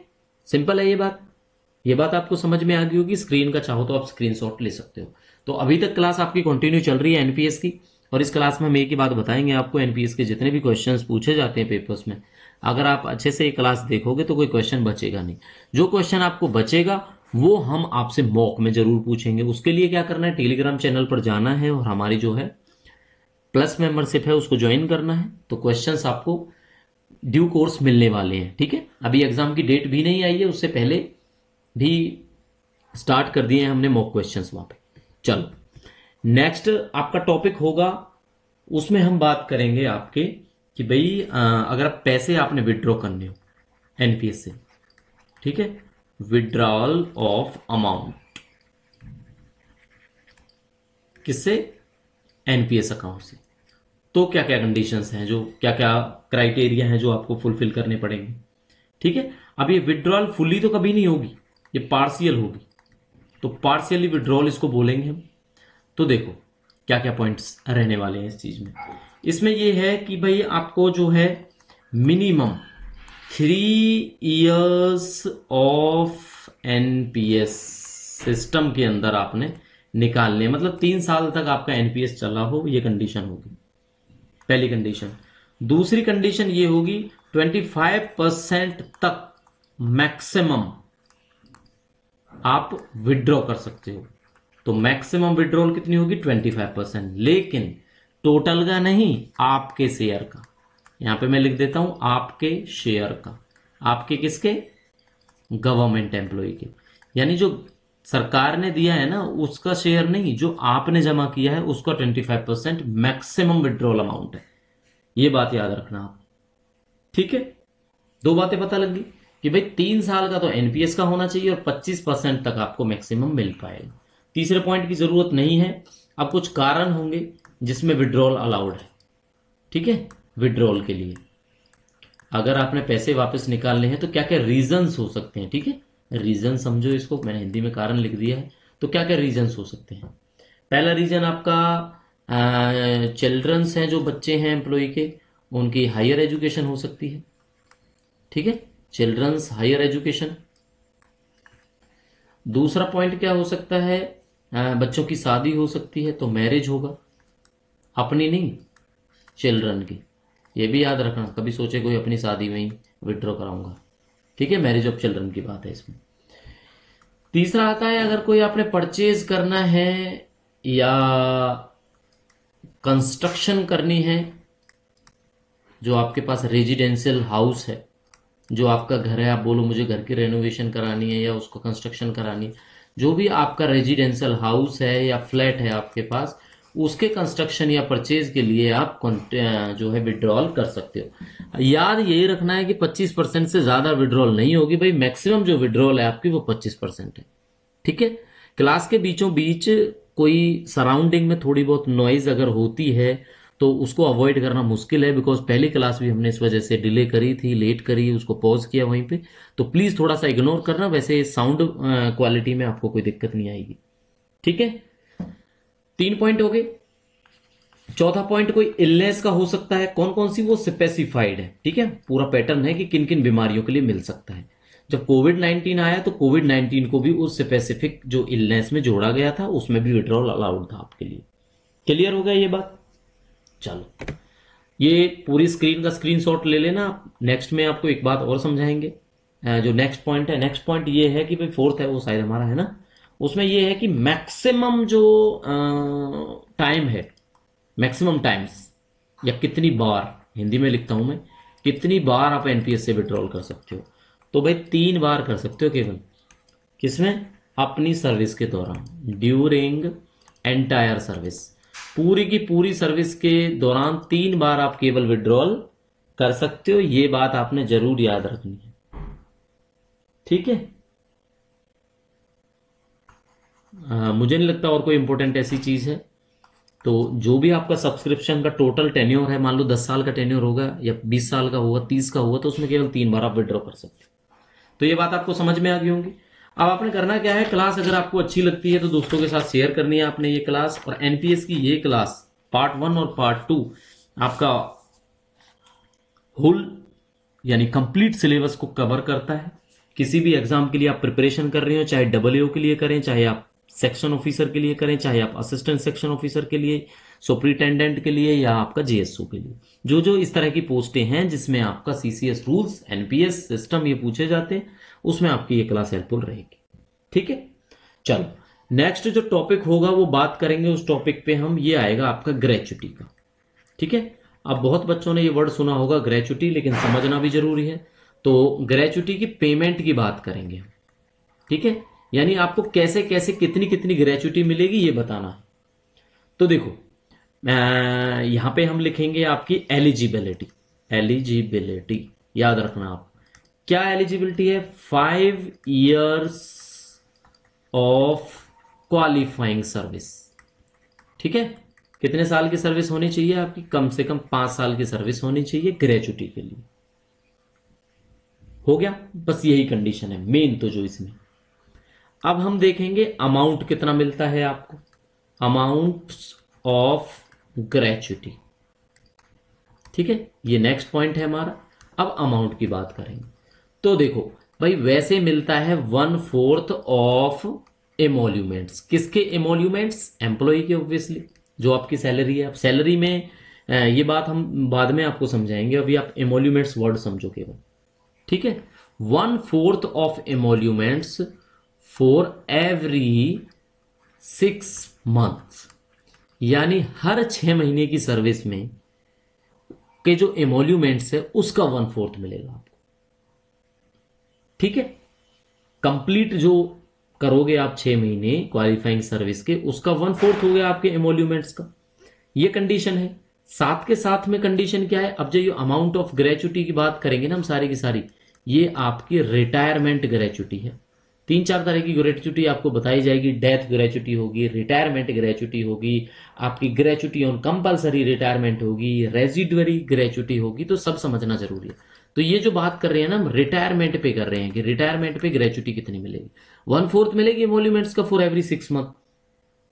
सिंपल है ये बात आपको समझ में आ गई होगी। स्क्रीन का चाहो तो आप स्क्रीनशॉट ले सकते हो। तो अभी तक क्लास आपकी कंटिन्यू चल रही है एनपीएस की, और इस क्लास में हम एक ही बात बताएंगे आपको, एनपीएस के जितने भी क्वेश्चंस पूछे जाते हैं पेपर्स में, अगर आप अच्छे से ये क्लास देखोगे तो कोई क्वेश्चन बचेगा नहीं। जो क्वेश्चन आपको बचेगा वो हम आपसे मॉक में जरूर पूछेंगे। उसके लिए क्या करना है, टेलीग्राम चैनल पर जाना है और हमारी जो है प्लस मेंबरशिप है उसको ज्वाइन करना है, तो क्वेश्चंस आपको ड्यू कोर्स मिलने वाले हैं। ठीक है, अभी एग्जाम की डेट भी नहीं आई है, उससे पहले भी स्टार्ट कर दिए हैं हमने मॉक क्वेश्चंस वहां पे। चलो नेक्स्ट आपका टॉपिक होगा, उसमें हम बात करेंगे आपके कि भाई अगर आप पैसे आपने विड्रॉ करने हो एनपीएस से, ठीक है, विड्रॉल ऑफ अमाउंट किससे? एनपीएस अकाउंट से। तो क्या क्या कंडीशंस हैं, जो क्या क्या क्राइटेरिया हैं जो आपको फुलफिल करने पड़ेंगे। ठीक है, अब ये विड्रॉल फुली तो कभी नहीं होगी, ये पार्शियल होगी, तो पार्शियली विड्रॉल इसको बोलेंगे हम। तो देखो क्या क्या पॉइंट्स रहने वाले हैं इस चीज में। इसमें ये है कि भाई आपको जो है minimum 3 years of NPS system के अंदर आपने निकालने, मतलब 3 साल तक आपका एनपीएस चला हो, ये कंडीशन होगी पहली कंडीशन। दूसरी कंडीशन ये होगी 25% तक मैक्सिमम आप विड्रॉ कर सकते हो। तो मैक्सिमम विड्रॉल कितनी होगी? 25%, लेकिन टोटल का नहीं, आपके शेयर का। यहां पे मैं लिख देता हूं आपके शेयर का। आपके किसके? गवर्नमेंट एम्प्लॉय के, यानी जो सरकार ने दिया है ना उसका शेयर नहीं, जो आपने जमा किया है उसका 25% मैक्सिमम विड्रॉल अमाउंट है। ये बात याद रखना आप। ठीक है, दो बातें पता लग गई कि भाई 3 साल का तो एनपीएस का होना चाहिए और 25% तक आपको मैक्सिमम मिल पाएगा। तीसरे पॉइंट की जरूरत नहीं है। अब कुछ कारण होंगे जिसमें विड्रॉल अलाउड है। ठीक है, विड्रॉल के लिए अगर आपने पैसे वापस निकालने हैं तो क्या क्या रीजंस हो सकते हैं। ठीक है, रीजन समझो इसको, मैंने हिंदी में कारण लिख दिया है। तो क्या क्या रीजंस हो सकते हैं? पहला रीजन आपका चिल्ड्रंस हैं, जो बच्चे हैं एम्प्लॉय के, उनकी हायर एजुकेशन हो सकती है। ठीक है, चिल्ड्रंस हायर एजुकेशन। दूसरा पॉइंट क्या हो सकता है? बच्चों की शादी हो सकती है, तो मैरिज होगा, अपनी नहीं चिल्ड्रन की। ये भी याद रखना, कभी सोचे कोई अपनी शादी में ही विड्रॉ कराऊंगा। ठीक है, मैरिज ऑफ चिल्ड्रन की बात है इसमें। तीसरा आता है अगर कोई आपने परचेज करना है या कंस्ट्रक्शन करनी है, जो आपके पास रेजिडेंशियल हाउस है, जो आपका घर है, आप बोलो मुझे घर की रेनोवेशन करानी है या उसको कंस्ट्रक्शन करानी है, जो भी आपका रेजिडेंशियल हाउस है या फ्लैट है आपके पास, उसके कंस्ट्रक्शन या परचेज के लिए आप जो है विड्रॉल कर सकते हो। याद यही रखना है कि 25% से ज्यादा विड्रॉल नहीं होगी भाई, मैक्सिमम जो विड्रॉल है आपकी वो 25% है। ठीक है। क्लास के बीचों बीच कोई सराउंडिंग में थोड़ी बहुत नॉइज अगर होती है तो उसको अवॉइड करना मुश्किल है, बिकॉज पहली क्लास भी हमने इस वजह से डिले करी थी, लेट करी, उसको पॉज किया वहीं पे, तो प्लीज थोड़ा सा इग्नोर करना। वैसे साउंड क्वालिटी में आपको कोई दिक्कत नहीं आएगी। ठीक है, 3 पॉइंट हो गए। चौथा पॉइंट, कोई इलनेस का हो सकता है, कौन कौन सी, वो स्पेसिफाइड है। ठीक है, पूरा पैटर्न है कि किन किन बीमारियों के लिए मिल सकता है। जब कोविड-19 आया तो कोविड-19 को भी उस स्पेसिफिक जो इलनेस में जोड़ा गया था, उसमें भी विड्रॉल अलाउड था आपके लिए। क्लियर हो गया ये बात? चलो, ये पूरी स्क्रीन का स्क्रीनशॉट ले लेना। नेक्स्ट में आपको एक बात और समझाएंगे। जो नेक्स्ट पॉइंट है, नेक्स्ट पॉइंट ये है कि भाई फोर्थ है वो शायद हमारा है ना, उसमें ये है कि मैक्सिमम जो टाइम है, मैक्सिमम टाइम्स, या कितनी बार, हिंदी में लिखता हूं मैं, कितनी बार आप एनपीएस से विड्रॉल कर सकते हो। तो भाई 3 बार कर सकते हो केवल। किसमें? अपनी सर्विस के दौरान, ड्यूरिंग एंटायर सर्विस, पूरी की पूरी सर्विस के दौरान 3 बार आप केवल विड्रॉल कर सकते हो। ये बात आपने जरूर याद रखनी है। ठीक है, मुझे नहीं लगता और कोई इंपॉर्टेंट ऐसी चीज है। तो जो भी आपका सब्सक्रिप्शन का टोटल टेन्योर है, मान लो 10 साल का टेन्योर होगा या 20 साल का होगा, 30 का होगा, तो उसमें केवल 3 बार आप विड्रॉ कर सकते हो। तो ये बात आपको समझ में आ गई होंगी। अब आपने करना क्या है, क्लास अगर आपको अच्छी लगती है तो दोस्तों के साथ शेयर करनी है आपने ये क्लास। और एनपीएस की ये क्लास पार्ट 1 और पार्ट 2 आपका होल यानी कंप्लीट सिलेबस को कवर करता है। किसी भी एग्जाम के लिए आप प्रिपरेशन कर रहे हो, चाहे डब्ल्यूओ के लिए करें, चाहे आप सेक्शन ऑफिसर के लिए करें, चाहे आप असिस्टेंट सेक्शन ऑफिसर के लिए, सुपरिटेंडेंट के लिए, या आपका जेएसओ के लिए, जो जो इस तरह की पोस्टें हैं जिसमें आपका सीसीएस रूल्स, एनपीएस सिस्टम ये पूछे जाते हैं, उसमें आपकी ये क्लास हेल्पफुल रहेगी। ठीक है, चलो नेक्स्ट जो टॉपिक होगा वो बात करेंगे, उस टॉपिक पे हम, ये आएगा आपका ग्रेच्युटी का। ठीक है, अब बहुत बच्चों ने ये वर्ड सुना होगा ग्रेच्युटी, लेकिन समझना भी जरूरी है। तो ग्रेच्युटी की पेमेंट की बात करेंगे हम। ठीक है, यानी आपको कैसे कैसे कितनी कितनी ग्रेच्युटी मिलेगी ये बताना है। तो देखो, यहां पे हम लिखेंगे आपकी एलिजिबिलिटी। एलिजिबिलिटी याद रखना आप, क्या एलिजिबिलिटी है? 5 years ऑफ क्वालिफाइंग सर्विस। ठीक है, कितने साल की सर्विस होनी चाहिए आपकी? कम से कम 5 साल की सर्विस होनी चाहिए ग्रेच्युटी के लिए। हो गया, बस यही कंडीशन है मेन तो जो इसमें। अब हम देखेंगे अमाउंट कितना मिलता है आपको, अमाउंट ऑफ ग्रेच्युटी। ठीक है, ये नेक्स्ट पॉइंट है हमारा। अब अमाउंट की बात करेंगे। तो देखो भाई, वैसे मिलता है 1/4 ऑफ एमोल्यूमेंट्स। किसके एमोल्यूमेंट्स? एम्प्लॉय के, ऑब्वियसली, जो आपकी सैलरी है। अब सैलरी में ये बात हम बाद में आपको समझाएंगे, अभी आप एमोल्यूमेंट्स वर्ड समझो केवल। ठीक है, 1/4 ऑफ एमोल्यूमेंट्स फॉर एवरी 6 months, यानी हर 6 महीने की सर्विस में के जो एमोल्यूमेंट्स है उसका 1/4 मिलेगा आपको। ठीक है, कंप्लीट जो करोगे आप 6 महीने क्वालिफाइंग सर्विस के, उसका 1/4 हो गया आपके एमोल्यूमेंट्स का। ये कंडीशन है। साथ के साथ में कंडीशन क्या है? अब जो ये अमाउंट ऑफ ग्रेच्युटी की बात करेंगे ना हम सारी की सारी, ये आपकी रिटायरमेंट ग्रेच्युटी है। 3-4 तरह की ग्रेच्युटी आपको बताई जाएगी। डेथ ग्रेच्युटी होगी, रिटायरमेंट ग्रेच्युटी होगी, आपकी ग्रेच्युटी ऑन कंपलसरी रिटायरमेंट होगी, रेजिडुअरी ग्रेच्युटी होगी। तो सब समझना जरूरी है। तो ये जो बात कर रहे हैं ना हम, रिटायरमेंट पे कर रहे हैं कि रिटायरमेंट पे ग्रेच्युटी कितनी मिलेगी। 1/4 मिलेगी एमोल्यूमेंट्स का for every 6 month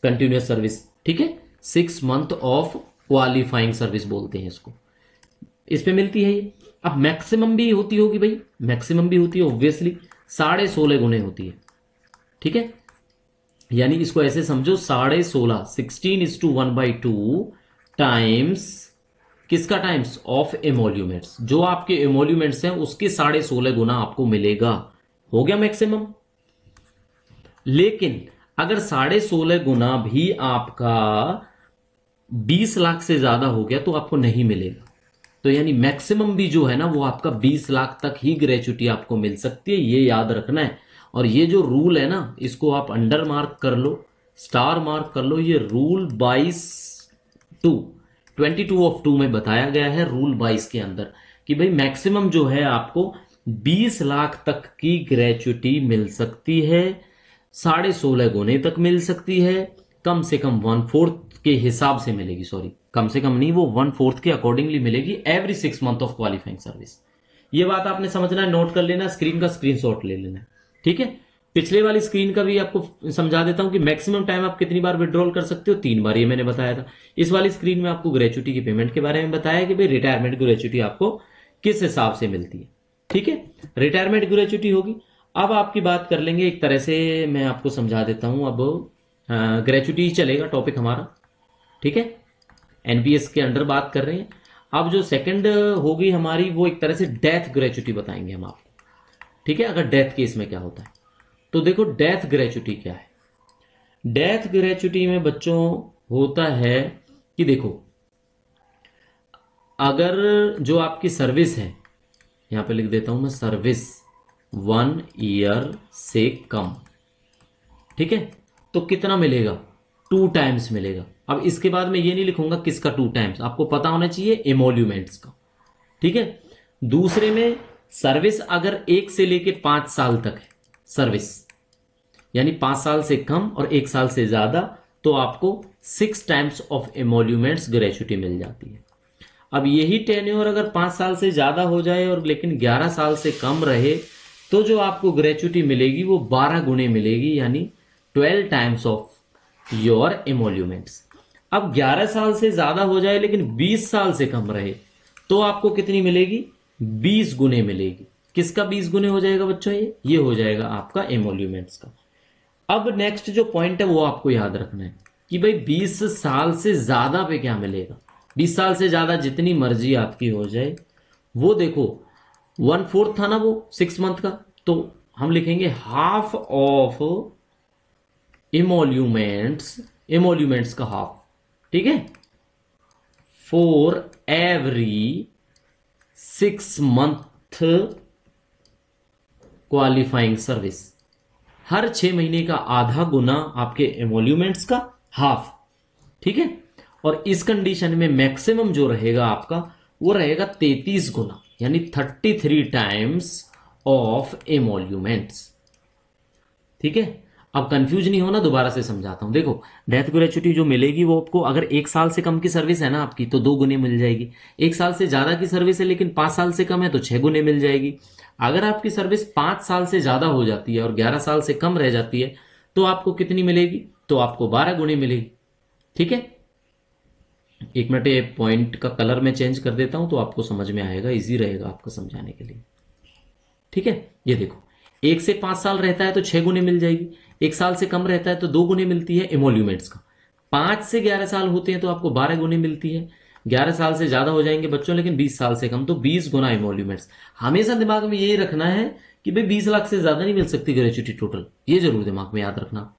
continuous service. ठीक है, 6 month ऑफ क्वालिफाइंग सर्विस बोलते हैं इसको, इस पे मिलती है ये। अब मैक्सिमम भी होती होगी भाई, मैक्सिमम भी होती है ऑब्वियसली, 16.5 गुने होती है। ठीक है, यानी इसको ऐसे समझो, 16.5 16:1/2 टाइम्स किसका? Times of emoluments. जो आपके एमोल्यूमेंट्स हैं उसके 16.5 गुना आपको मिलेगा। हो गया मैक्सिमम। लेकिन अगर 16.5 गुना भी आपका 20 लाख से ज्यादा हो गया तो आपको नहीं मिलेगा। तो यानी मैक्सिमम भी जो है ना वो आपका 20 लाख तक ही ग्रेच्युटी आपको मिल सकती है, ये याद रखना है। और ये जो रूल है ना, इसको आप अंडर मार्क कर लो, स्टार मार्क कर लो, ये रूल 22 में बताया गया है, रूल 22 के अंदर कि भाई मैक्सिमम जो है आपको 20 लाख तक की ग्रेचुटी मिल सकती है, 16.5 गुने तक मिल सकती है, कम से कम 1/4 के हिसाब से मिलेगी, सॉरी कम से कम नहीं, वो 1/4 के अकॉर्डिंगली मिलेगी every 6 month of qualifying service. ये बात आपने समझना है, नोट कर लेना, स्क्रीन का स्क्रीनशॉट ले लेना, ठीक है। पिछले वाली स्क्रीन का भी आपको समझा देता हूं कि मैक्सिमम टाइम आप कितनी बार विड्रॉल कर सकते हो, 3 बार, ये मैंने बताया था। इस वाली स्क्रीन में आपको ग्रेचुटी की पेमेंट के बारे में बताया कि भाई रिटायरमेंट ग्रेचुटी आपको किस हिसाब से मिलती है, ठीक है। रिटायरमेंट ग्रेचुटी होगी। अब आपकी बात कर लेंगे एक तरह से, मैं आपको समझा देता हूं। अब ग्रेचुटी चलेगा टॉपिक हमारा, ठीक है, एनपीएस के अंडर बात कर रहे हैं। अब जो सेकंड होगी हमारी, वो एक तरह से डेथ ग्रेचुटी बताएंगे हम आपको, ठीक है। अगर डेथ केस में क्या होता है, तो देखो डेथ ग्रेचुटी क्या है। डेथ ग्रेचुटी में बच्चों होता है कि देखो, अगर जो आपकी सर्विस है, यहां पे लिख देता हूं मैं, सर्विस 1 ईयर से कम, ठीक है, तो कितना मिलेगा, 2 टाइम्स मिलेगा। अब इसके बाद मैं ये नहीं लिखूंगा किसका 2 टाइम्स, आपको पता होना चाहिए एमोल्यूमेंट्स का, ठीक है। दूसरे में सर्विस अगर 1 से लेके 5 साल तक है सर्विस, यानी 5 साल से कम और 1 साल से ज्यादा, तो आपको 6 टाइम्स ऑफ एमोल्यूमेंट्स ग्रेचुटी मिल जाती है। अब यही टेन्योर अगर 5 साल से ज्यादा हो जाए और लेकिन 11 साल से कम रहे, तो जो आपको ग्रेचुटी मिलेगी वो 12 गुने मिलेगी, यानी 12 टाइम्स ऑफ योर एमोल्यूमेंट्स। अब 11 साल से ज्यादा हो जाए लेकिन 20 साल से कम रहे, तो आपको कितनी मिलेगी, 20 गुने मिलेगी। किसका 20 गुने हो जाएगा बच्चों, ये हो जाएगा आपका एमोल्यूमेंट्स का। अब नेक्स्ट जो पॉइंट है वो आपको याद रखना है कि भाई 20 साल से ज्यादा पे क्या मिलेगा। 20 साल से ज्यादा जितनी मर्जी आपकी हो जाए, वो देखो 1/4 था ना वो 6 मंथ का, तो हम लिखेंगे हाफ ऑफ एमोल्यूमेंट्स का हाफ, ठीक है, for every 6 month qualifying service. हर 6 महीने का आधा गुना आपके एमोल्यूमेंट्स का हाफ, ठीक है। और इस कंडीशन में मैक्सिमम जो रहेगा आपका, वो रहेगा 33 गुना, यानी 33 टाइम्स ऑफ एमोल्यूमेंट्स, ठीक है। अब कंफ्यूज नहीं होना, दोबारा से समझाता हूं। देखो डेथ ग्रेचुटी जो मिलेगी वो आपको, अगर 1 साल से कम की सर्विस है ना आपकी, तो 2 गुने मिल जाएगी। 1 साल से ज्यादा की सर्विस है लेकिन 5 साल से कम है, तो 6 गुने मिल जाएगी। अगर आपकी सर्विस 5 साल से ज्यादा हो जाती है और 11 साल से कम रह जाती है, तो आपको कितनी मिलेगी, तो आपको 12 गुने मिलेगी, ठीक है। एक मिनट, ये पॉइंट का कलर मैं चेंज कर देता हूं तो आपको समझ में आएगा, इजी रहेगा आपको समझाने के लिए, ठीक है। ये देखो 1 से 5 साल रहता है तो 6 गुने मिल जाएगी, 1 साल से कम रहता है तो 2 गुने मिलती है एमोल्यूमेंट्स का। 5 से 11 साल होते हैं तो आपको 12 गुने मिलती है। 11 साल से ज्यादा हो जाएंगे बच्चों लेकिन 20 साल से कम, तो 20 गुना एमोल्यूमेंट्स। हमेशा दिमाग में यही रखना है कि भाई 20 लाख से ज्यादा नहीं मिल सकती ग्रेचुटी टोटल, ये जरूर दिमाग में याद रखना।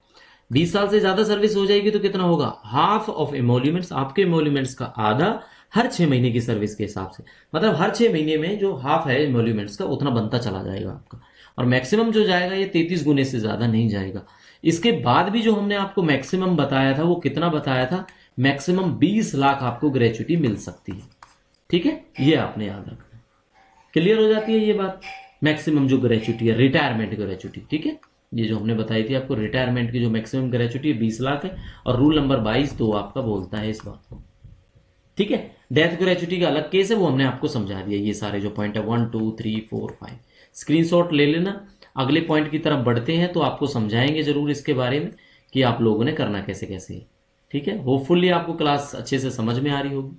20 साल से ज्यादा सर्विस हो जाएगी तो कितना होगा, हाफ ऑफ एमोल्यूमेंट्स, आपके एमोल्यूमेंट्स का आधा हर 6 महीने की सर्विस के हिसाब से। मतलब हर 6 महीने में जो हाफ है एमोल्यूमेंट्स का, उतना बनता चला जाएगा आपका। और मैक्सिमम जो जाएगा ये 33 गुने से ज्यादा नहीं जाएगा। इसके बाद भी जो हमने आपको मैक्सिमम बताया था, वो कितना बताया था, मैक्सिमम 20 लाख आपको ग्रेचुटी मिल सकती है, ठीक है। ये आपने याद रखना। क्लियर हो जाती है ये बात। मैक्सिमम जो ग्रेचुटी है, रिटायरमेंट ग्रेचुटी, ठीक है, ये जो हमने बताई थी आपको, रिटायरमेंट की जो मैक्सिमम ग्रेचुटी 20 लाख है। और रूल नंबर 22 तो आपका बोलता है इस बात को, ठीक है। डेथ ग्रेचुटी का अलग केस है, वो हमने आपको समझा दिया। ये सारे जो पॉइंट है 1 2 3 4 5 स्क्रीनशॉट ले लेना। अगले पॉइंट की तरफ बढ़ते हैं तो आपको समझाएंगे जरूर इसके बारे में कि आप लोगों ने करना कैसे कैसे है, ठीक है। होपफुली आपको क्लास अच्छे से समझ में आ रही होगी।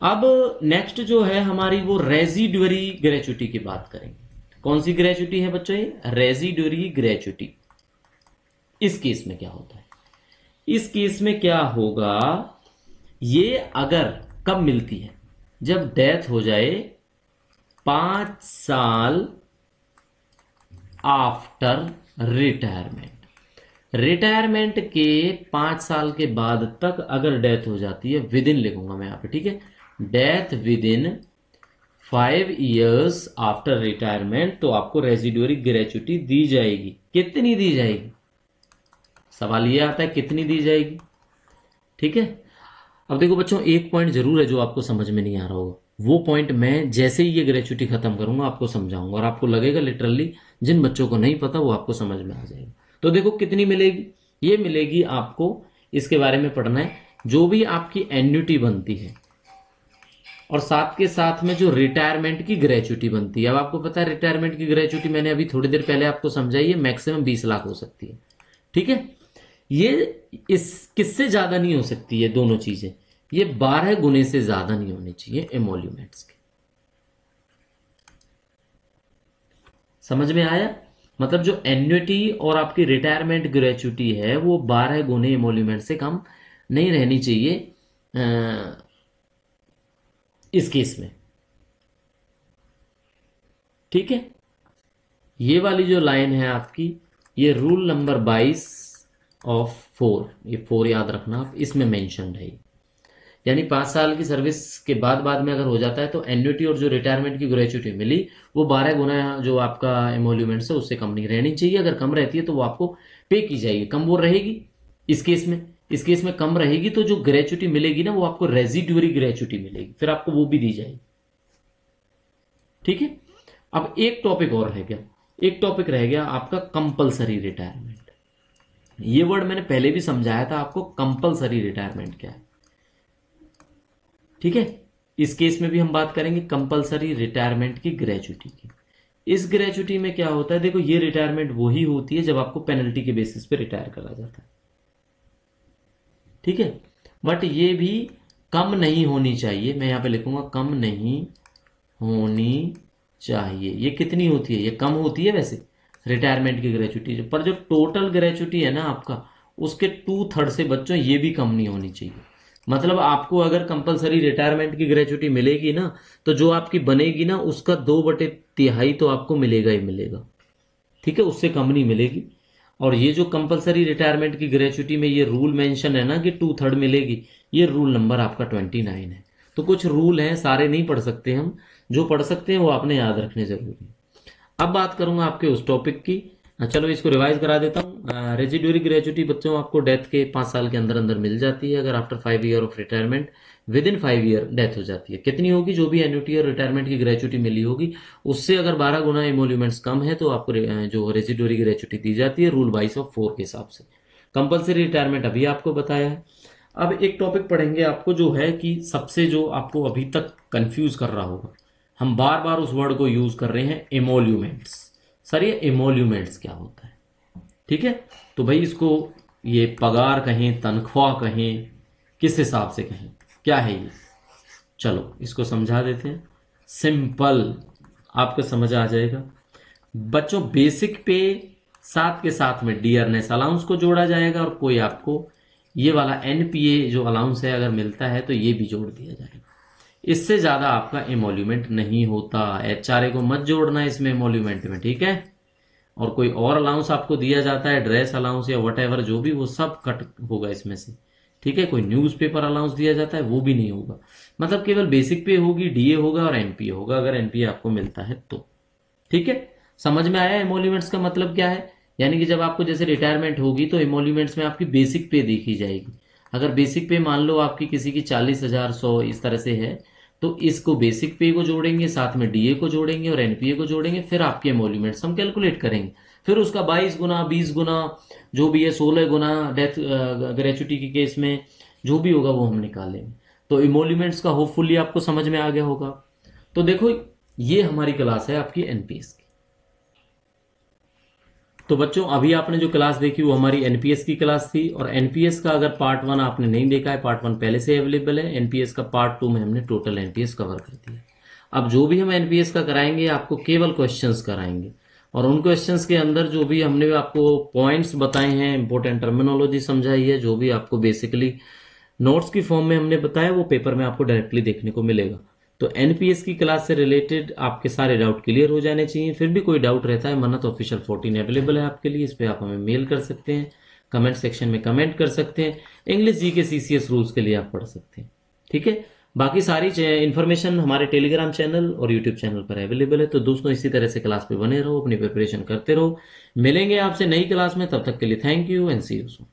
अब नेक्स्ट जो है हमारी, वो रेजिडुअरी ग्रेचुटी की बात करेंगे। कौन सी ग्रेचुटी है बच्चों, ये रेजिडुअरी ग्रेचुटी। इस केस में क्या होता है, इस केस में क्या होगा, ये अगर कब मिलती है, जब डेथ हो जाए 5 साल आफ्टर रिटायरमेंट। रिटायरमेंट के 5 साल के बाद तक अगर डेथ हो जाती है, विद इन लिखूंगा मैं यहां पे, ठीक है, death with in 5 years after retirement, तो आपको रेजिडुअरी ग्रेचुटी दी जाएगी। कितनी दी जाएगी, सवाल ये आता है कितनी दी जाएगी। ठीक है, अब देखो बच्चों एक पॉइंट जरूर है जो आपको समझ में नहीं आ रहा होगा, वो पॉइंट मैं जैसे ही ये ग्रेचुटी खत्म करूंगा आपको समझाऊंगा और आपको लगेगा लिटरली जिन बच्चों को नहीं पता वो आपको समझ में आ जाएगा। तो देखो कितनी मिलेगी, ये मिलेगी आपको, इसके बारे में पढ़ना है, जो भी आपकी एन्युटी बनती है और साथ के साथ में जो रिटायरमेंट की ग्रेचुटी बनती है। अब आपको पता है रिटायरमेंट की ग्रेचुटी मैंने अभी थोड़ी देर पहले आपको समझाई है, मैक्सिमम 20 लाख हो सकती है। ठीक है, ये इस किससे ज्यादा नहीं हो सकती है, दोनों चीजें ये 12 गुने से ज्यादा नहीं होनी चाहिए एमोल्यूमेंट्स के। समझ में आया, मतलब जो एन्युटी और आपकी रिटायरमेंट ग्रेचुटी है वो 12 गुने एमोल्यूमेंट से कम नहीं रहनी चाहिए इस केस में। ठीक है, ये वाली जो लाइन है आपकी, ये रूल नंबर 22 ऑफ 4, ये 4 याद रखना आप, इसमें मेंशन्ड है। यानी 5 साल की सर्विस के बाद में अगर हो जाता है तो एन्युटी और जो रिटायरमेंट की ग्रेचुटी मिली वो 12 गुना जो आपका एमोल्यूमेंट है उससे कम नहीं रहनी चाहिए। अगर कम रहती है तो वो आपको पे की जाएगी, कम वो रहेगी। इस केस में कम रहेगी तो जो ग्रेचुटी मिलेगी ना वो आपको रेजिड्यूरी ग्रेचुटी मिलेगी, फिर आपको वो भी दी जाएगी। ठीक है, अब एक टॉपिक और रह गया, एक टॉपिक रह गया आपका कंपलसरी रिटायरमेंट। ये वर्ड मैंने पहले भी समझाया था आपको, कंपलसरी रिटायरमेंट क्या है। ठीक है, इस केस में भी हम बात करेंगे कंपलसरी रिटायरमेंट की ग्रेचुटी की। इस ग्रेचुटी में क्या होता है, देखो ये रिटायरमेंट वही होती है जब आपको पेनल्टी के बेसिस पे रिटायर करा जाता है। ठीक है, बट ये भी कम नहीं होनी चाहिए, मैं यहां पे लिखूंगा कम नहीं होनी चाहिए। ये कितनी होती है, ये कम होती है वैसे रिटायरमेंट की ग्रेचुटी, पर जो टोटल ग्रेचुटी है ना आपका, उसके 2/3 से बच्चों ये भी कम नहीं होनी चाहिए। मतलब आपको अगर कंपलसरी रिटायरमेंट की ग्रेचुटी मिलेगी ना तो जो आपकी बनेगी ना उसका 2/3 तो आपको मिलेगा ही मिलेगा। ठीक है, उससे कम नहीं मिलेगी। और ये जो कंपलसरी रिटायरमेंट की ग्रेचुटी में ये रूल मेंशन है ना कि 2/3 मिलेगी, ये रूल नंबर आपका 29 है। तो कुछ रूल हैं, सारे नहीं पढ़ सकते हम, जो पढ़ सकते हैं वो आपने याद रखने जरूरी है। अब बात करूंगा आपके उस टॉपिक की, चलो इसको रिवाइज करा देता हूँ। रेजिड्यूरी ग्रेचुटी बच्चों आपको डेथ के 5 साल के अंदर अंदर मिल जाती है अगर after 5 year of retirement with in 5 year death हो जाती है। कितनी होगी, जो भी एन्युटी और रिटायरमेंट की ग्रेचुटी मिली होगी उससे अगर 12 गुना एमोल्यूमेंट्स कम है तो आपको जो रेजिड्यूरी ग्रेचुटी दी जाती है रूल 22 ऑफ 4 के हिसाब से। कंपल्सरी रिटायरमेंट अभी आपको बताया है। अब एक टॉपिक पढ़ेंगे आपको जो है कि सबसे जो आपको अभी तक कंफ्यूज कर रहा होगा, हम बार बार उस वर्ड को यूज कर रहे हैं, एमोल्यूमेंट्स। सर ये एमोल्यूमेंट्स क्या होता है। ठीक है, तो भाई इसको ये पगार कहें, तनख्वाह कहें, किस हिसाब से कहें, क्या है ये, चलो इसको समझा देते हैं। सिंपल, आपको समझ आ जाएगा बच्चों। बेसिक पे साथ के साथ में डियरनेस अलाउंस को जोड़ा जाएगा और कोई आपको ये वाला एनपीए जो अलाउंस है अगर मिलता है तो ये भी जोड़ दिया जाएगा। इससे ज्यादा आपका एमोल्यूमेंट नहीं होता। एचआरए को मत जोड़ना इसमें एमोल्यूमेंट में, ठीक है। और कोई और अलाउंस आपको दिया जाता है, ड्रेस अलाउंस या वट जो भी, वो सब कट होगा इसमें से, ठीक है। कोई न्यूज़पेपर अलाउंस दिया जाता है वो भी नहीं होगा। मतलब केवल बेसिक पे होगी, डीए होगा और एनपीए होगा अगर एनपीए आपको मिलता है तो, ठीक है। समझ में आया एमोल्यूमेंट्स का मतलब क्या है। यानी कि जब आपको जैसे रिटायरमेंट होगी तो एमोल्यूमेंट्स में आपकी बेसिक पे देखी जाएगी। अगर बेसिक पे मान लो आपकी किसी की 40,100 इस तरह से है तो इसको बेसिक पे को जोड़ेंगे, साथ में डीए को जोड़ेंगे और एनपीए को जोड़ेंगे, फिर आपके एमोल्यूमेंट्स हम कैलकुलेट करेंगे। फिर उसका 22 गुना, 20 गुना जो भी है, 16 गुना डेथ ग्रेचुटी के केस में जो भी होगा वो हम निकालेंगे। तो इमोल्यूमेंट्स का होपफुली आपको समझ में आ गया होगा। तो देखो ये हमारी क्लास है आपकी एनपीएस की। तो बच्चों अभी आपने जो क्लास देखी वो हमारी एनपीएस की क्लास थी। और एनपीएस का अगर पार्ट 1 आपने नहीं देखा है, पार्ट 1 पहले से अवेलेबल है। एनपीएस का पार्ट 2 में हमने टोटल एनपीएस कवर कर दिया। अब जो भी हम एनपीएस का कराएंगे आपको केवल क्वेश्चंस कराएंगे, और उन क्वेश्चंस के अंदर जो भी हमने आपको पॉइंट्स बताए हैं, इंपॉर्टेंट टर्मिनोलॉजी समझाई है, जो भी आपको बेसिकली नोट्स की फॉर्म में हमने बताया वो पेपर में आपको डायरेक्टली देखने को मिलेगा। तो एनपीएस की क्लास से रिलेटेड आपके सारे डाउट क्लियर हो जाने चाहिए। फिर भी कोई डाउट रहता है, मन्नत ऑफिशियल 14 अवेलेबल है आपके लिए, इस पर आप हमें मेल कर सकते हैं, कमेंट सेक्शन में कमेंट कर सकते हैं। इंग्लिश जी के सीसीएस रूल्स के लिए आप पढ़ सकते हैं, ठीक है। बाकी सारी इन्फॉर्मेशन हमारे टेलीग्राम चैनल और यूट्यूब चैनल पर अवेलेबल है। तो दोस्तों इसी तरह से क्लास पे बने रहो, अपनी प्रिपरेशन करते रहो। मिलेंगे आपसे नई क्लास में, तब तक के लिए thank you and see you soon.